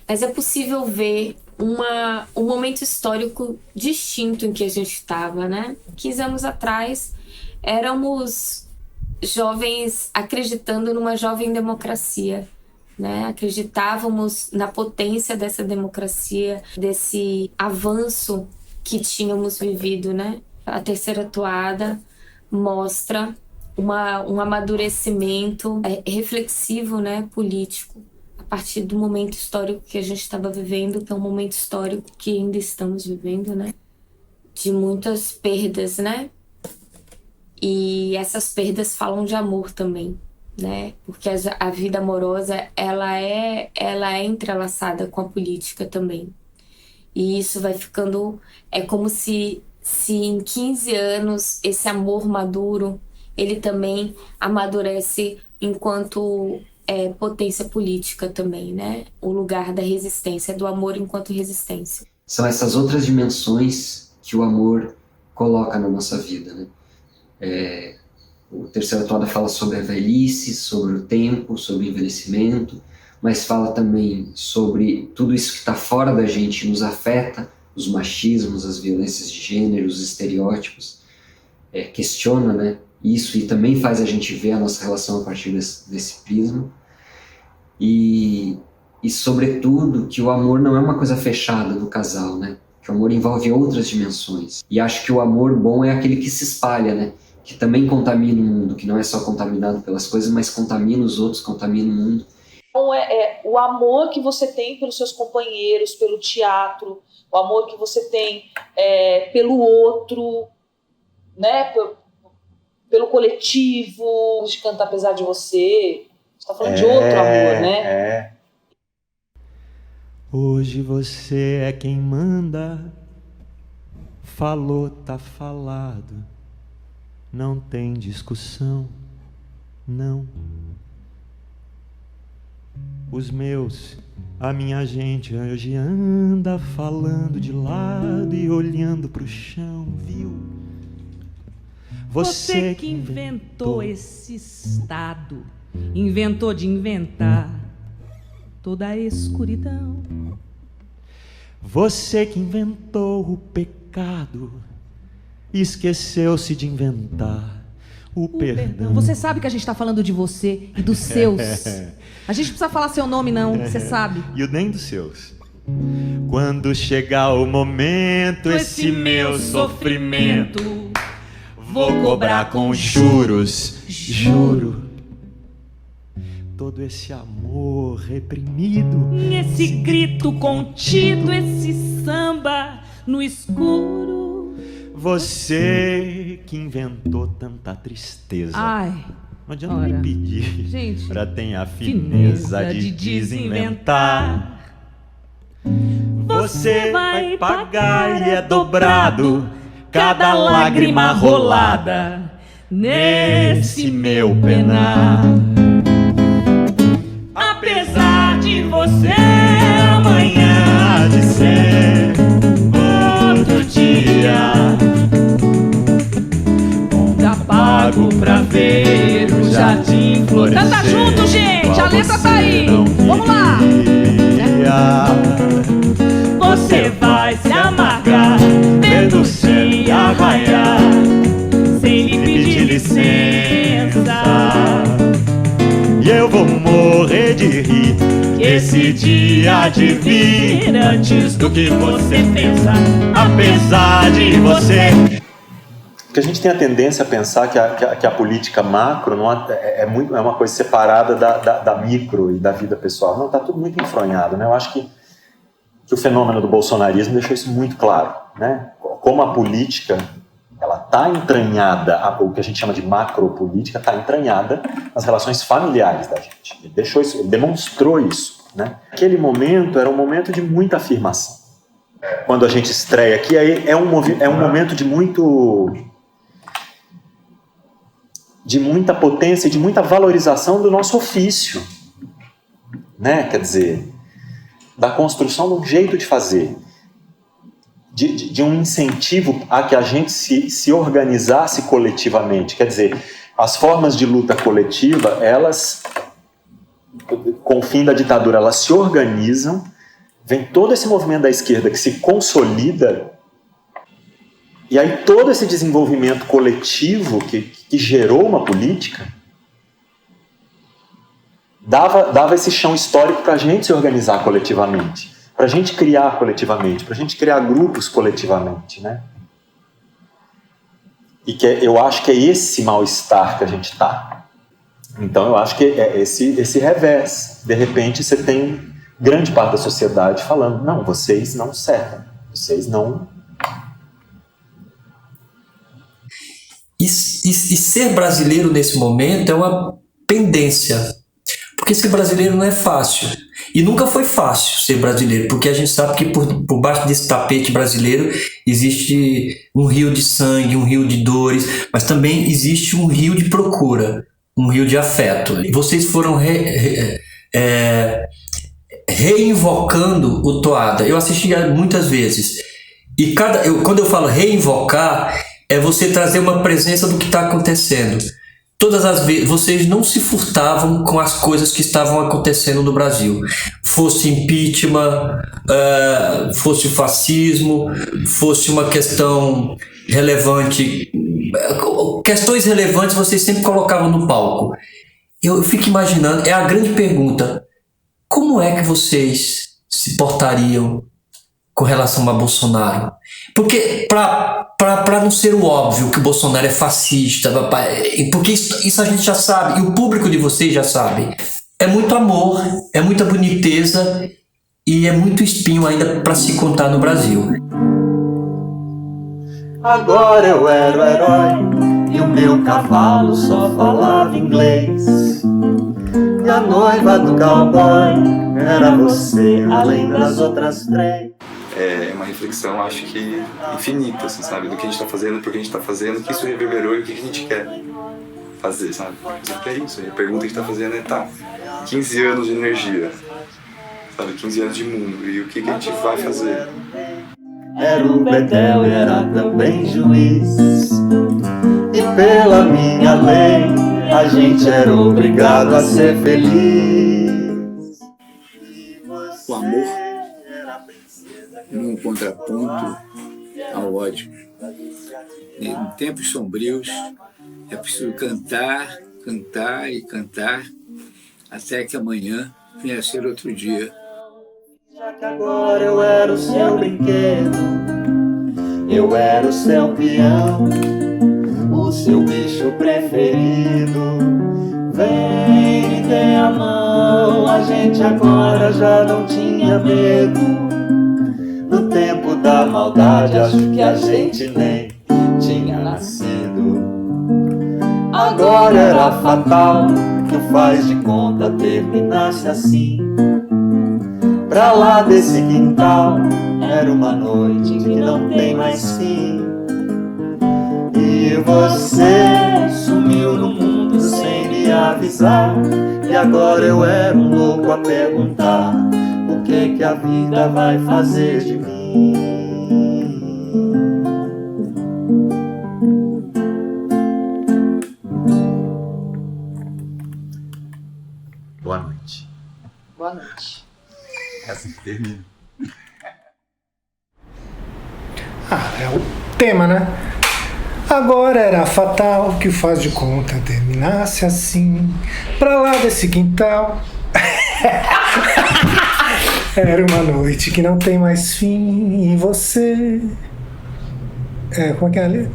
Mas é possível ver um momento histórico distinto em que a gente estava, né? 15 anos atrás, éramos jovens acreditando numa jovem democracia, né? Acreditávamos na potência dessa democracia, desse avanço que tínhamos vivido, né? A terceira toada mostra um amadurecimento reflexivo, né, político, a partir do momento histórico que a gente estava vivendo, que é um momento histórico que ainda estamos vivendo, né, de muitas perdas, né, e essas perdas falam de amor também, né, porque a vida amorosa, ela é entrelaçada com a política também, e isso vai ficando, é como se em 15 anos esse amor maduro ele também amadurece enquanto potência política também, né? O lugar da resistência, do amor enquanto resistência. são essas outras dimensões que o amor coloca na nossa vida, né? O Terceira Toada fala sobre a velhice, sobre o tempo, sobre o envelhecimento, mas fala também sobre tudo isso que está fora da gente, nos afeta, os machismos, as violências de gênero, os estereótipos, questiona, né, isso, e também faz a gente ver a nossa relação a partir desse prisma, e sobretudo que o amor não é uma coisa fechada do casal, né, que o amor envolve outras dimensões, e acho que o amor bom é aquele que se espalha, né, que também contamina o mundo, que não é só contaminado pelas coisas, mas contamina os outros, contamina o mundo. Então o amor que você tem pelos seus companheiros, pelo teatro, o amor que você tem pelo outro, né, pelo coletivo, de cantar apesar de você. Você está falando de outro amor, né? Hoje você é quem manda, falou, tá falado, não tem discussão, não. Os meus, a minha gente hoje anda falando de lado e olhando pro chão, viu? Você que inventou esse estado, inventou de inventar toda a escuridão. Você que inventou o pecado, esqueceu-se de inventar o perdão. Você sabe que a gente está falando de você e dos seus. A gente não precisa falar seu nome, não, você sabe. E nem dos seus. Quando chegar o momento, esse meu sofrimento, vou cobrar com juros, juro. Todo esse amor reprimido, Esse grito contido, esse samba no escuro. Você que inventou tanta tristeza. Ai, não adianta me pedir, gente, pra ter a fineza de desinventar. Você vai pagar e é dobrado cada lágrima rolada nesse meu penar. Apesar de você amanhã há de ser outro dia, já pago pra ver o jardim florescer. Canta junto, gente, a letra tá aí. Vamos lá. Você vai se amargar vendo o céu arraiar sem lhe pedir licença. E eu vou morrer de rir que esse dia há de vir antes do que você pensa, apesar de você. Porque a gente tem a tendência a pensar que a política macro não é uma coisa separada da micro e da vida pessoal. Não, está tudo muito enfronhado, né? Eu acho que o fenômeno do bolsonarismo deixou isso muito claro, né? Como a política ela está entranhada, o que a gente chama de macropolítica está entranhada nas relações familiares da gente. Ele deixou isso, ele demonstrou isso, né? Aquele momento era um momento de muita afirmação. Quando a gente estreia aqui, aí é um momento de muita potência e de muita valorização do nosso ofício, né? Quer dizer, da construção de um jeito de fazer, de um incentivo a que a gente se organizasse coletivamente. Quer dizer, as formas de luta coletiva, elas, com o fim da ditadura, elas se organizam, vem todo esse movimento da esquerda que se consolida, e aí todo esse desenvolvimento coletivo que gerou uma política, dava esse chão histórico para a gente se organizar coletivamente, para a gente criar coletivamente, para a gente criar grupos coletivamente, né? E eu acho que é esse mal-estar que a gente está. Então eu acho que é esse revés. De repente você tem grande parte da sociedade falando, não, vocês não servem, vocês não... E ser brasileiro nesse momento é uma pendência. Porque ser brasileiro não é fácil. E nunca foi fácil ser brasileiro, porque a gente sabe que por baixo desse tapete brasileiro existe um rio de sangue, um rio de dores, mas também existe um rio de procura, um rio de afeto. E vocês foram reinvocando o Toada. Eu assisti muitas vezes. E quando eu falo reinvocar, é você trazer uma presença do que está acontecendo. Todas as vezes, vocês não se furtavam com as coisas que estavam acontecendo no Brasil. Fosse impeachment, fosse o fascismo, fosse uma questão relevante. Questões relevantes vocês sempre colocavam no palco. Eu fico imaginando, é a grande pergunta, como é que vocês se portariam com relação a Bolsonaro? Porque para não ser o óbvio que o Bolsonaro é fascista, porque isso a gente já sabe, e o público de vocês já sabe. É muito amor, é muita boniteza e é muito espinho ainda para se contar no Brasil. Agora eu era o herói e o meu cavalo só falava inglês. E a noiva do cowboy era você, além das outras 3. É uma reflexão, acho que infinita, assim, sabe? Do que a gente tá fazendo, por que a gente tá fazendo, o que isso reverberou e o que a gente quer fazer, sabe? É isso, a pergunta que a gente tá fazendo é, tá, 15 anos de energia, sabe? 15 anos de mundo, e o que a gente vai fazer? Era o Bedel e era também juiz. E pela minha lei, a gente era obrigado a ser feliz. O amor num contraponto ao ódio. Em tempos sombrios, é preciso cantar, cantar e cantar, até que amanhã venha a ser outro dia. Já que agora eu era o seu brinquedo, eu era o seu peão, o seu bicho preferido. Vem, me dê a mão, a gente agora já não tinha medo. No tempo da maldade, acho que a gente nem tinha nascido. Agora era fatal que o faz de conta terminasse assim. Pra lá desse quintal, era uma noite que não tem mais fim. E você sumiu no mundo sem me avisar. E agora eu era um louco a perguntar: o que a vida vai fazer de mim? Boa noite. Boa noite. É assim que termina. É o tema, né? Agora era fatal que o faz de conta terminasse assim. Pra lá desse quintal. Era uma noite que não tem mais fim. E você. Como é que é ali?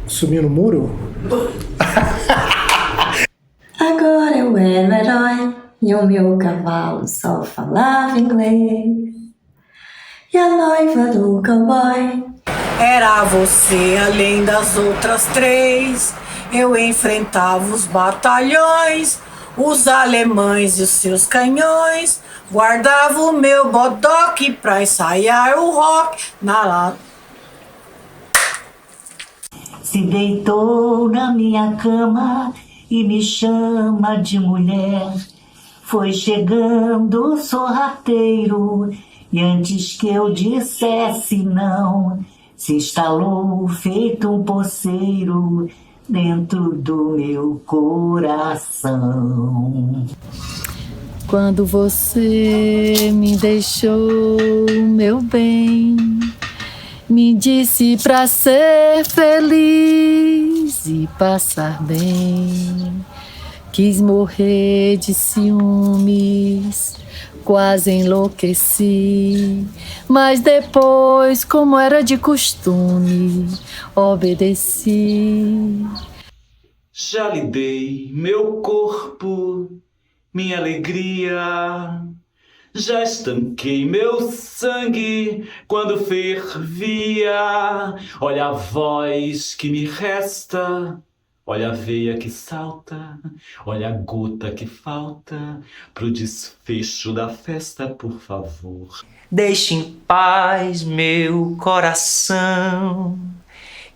Subiu no muro? Agora eu era o herói e o meu cavalo só falava inglês. E a noiva do cowboy era você além das outras 3. Eu enfrentava os batalhões, os alemães e os seus canhões. Guardava o meu bodoque pra ensaiar o rock na lá. se deitou na minha cama e me chama de mulher. Foi chegando sorrateiro e antes que eu dissesse não, se instalou feito um poceiro dentro do meu coração. Quando você me deixou, meu bem, me disse pra ser feliz e passar bem. Quis morrer de ciúmes, quase enlouqueci, mas depois, como era de costume, obedeci. Já lhe dei meu corpo, minha alegria, já estanquei meu sangue quando fervia. Olha a voz que me resta, olha a veia que salta, olha a gota que falta pro desfecho da festa, por favor. Deixe em paz meu coração,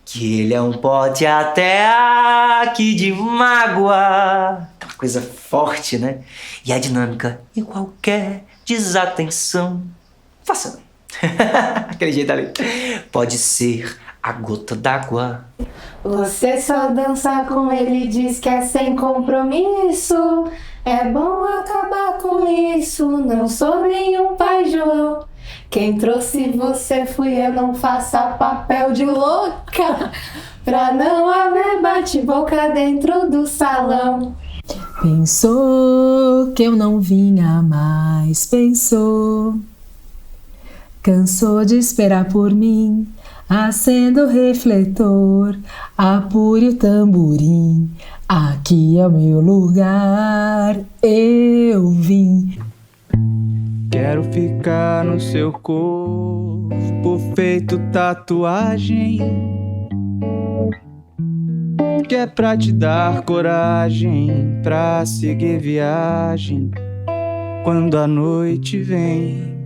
que ele é um pote até aqui de mágoa. coisa forte, né? E a dinâmica, e qualquer desatenção, faça aquele jeito ali. Pode ser a gota d'água. Você só dança com ele, diz que é sem compromisso. É bom acabar com isso, não sou nenhum pai João. Quem trouxe você fui eu, não faça papel de louca, pra não haver bate-boca dentro do salão. Pensou que eu não vinha mais, pensou. Cansou de esperar por mim, acenda o refletor, apure o tamborim, aqui é o meu lugar, eu vim. Quero ficar no seu corpo, feito tatuagem, que é pra te dar coragem, pra seguir viagem, quando a noite vem.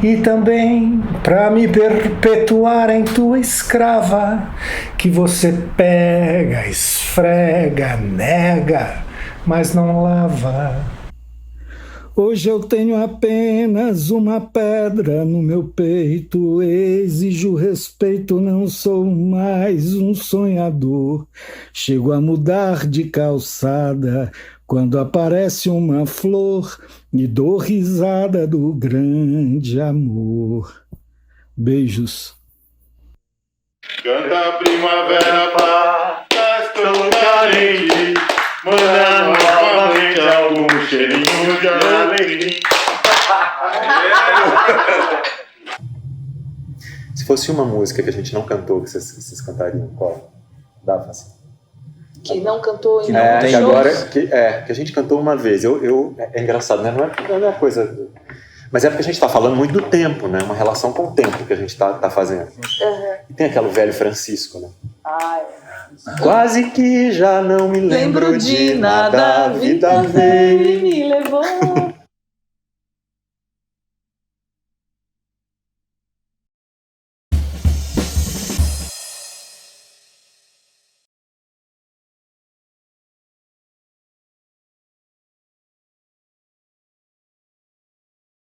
E também pra me perpetuar em tua escrava, que você pega, esfrega, nega, mas não lava. Hoje eu tenho apenas uma pedra no meu peito, exijo respeito, não sou mais um sonhador. Chego a mudar de calçada quando aparece uma flor e dou risada do grande amor. Beijos. Canta a primavera para estou carente, manda novamente algum cheirinho de alegria. Se fosse uma música que a gente não cantou, que vocês cantariam, qual? Dá, assim. Que não cantou em que agora que a gente cantou uma vez. É engraçado, né? Não é coisa. Mas é porque a gente está falando muito do tempo, né? Uma relação com o tempo que a gente tá fazendo. Uhum. E tem aquele velho Francisco, né? Quase que já não me lembro de nada, a vida veio e me levou.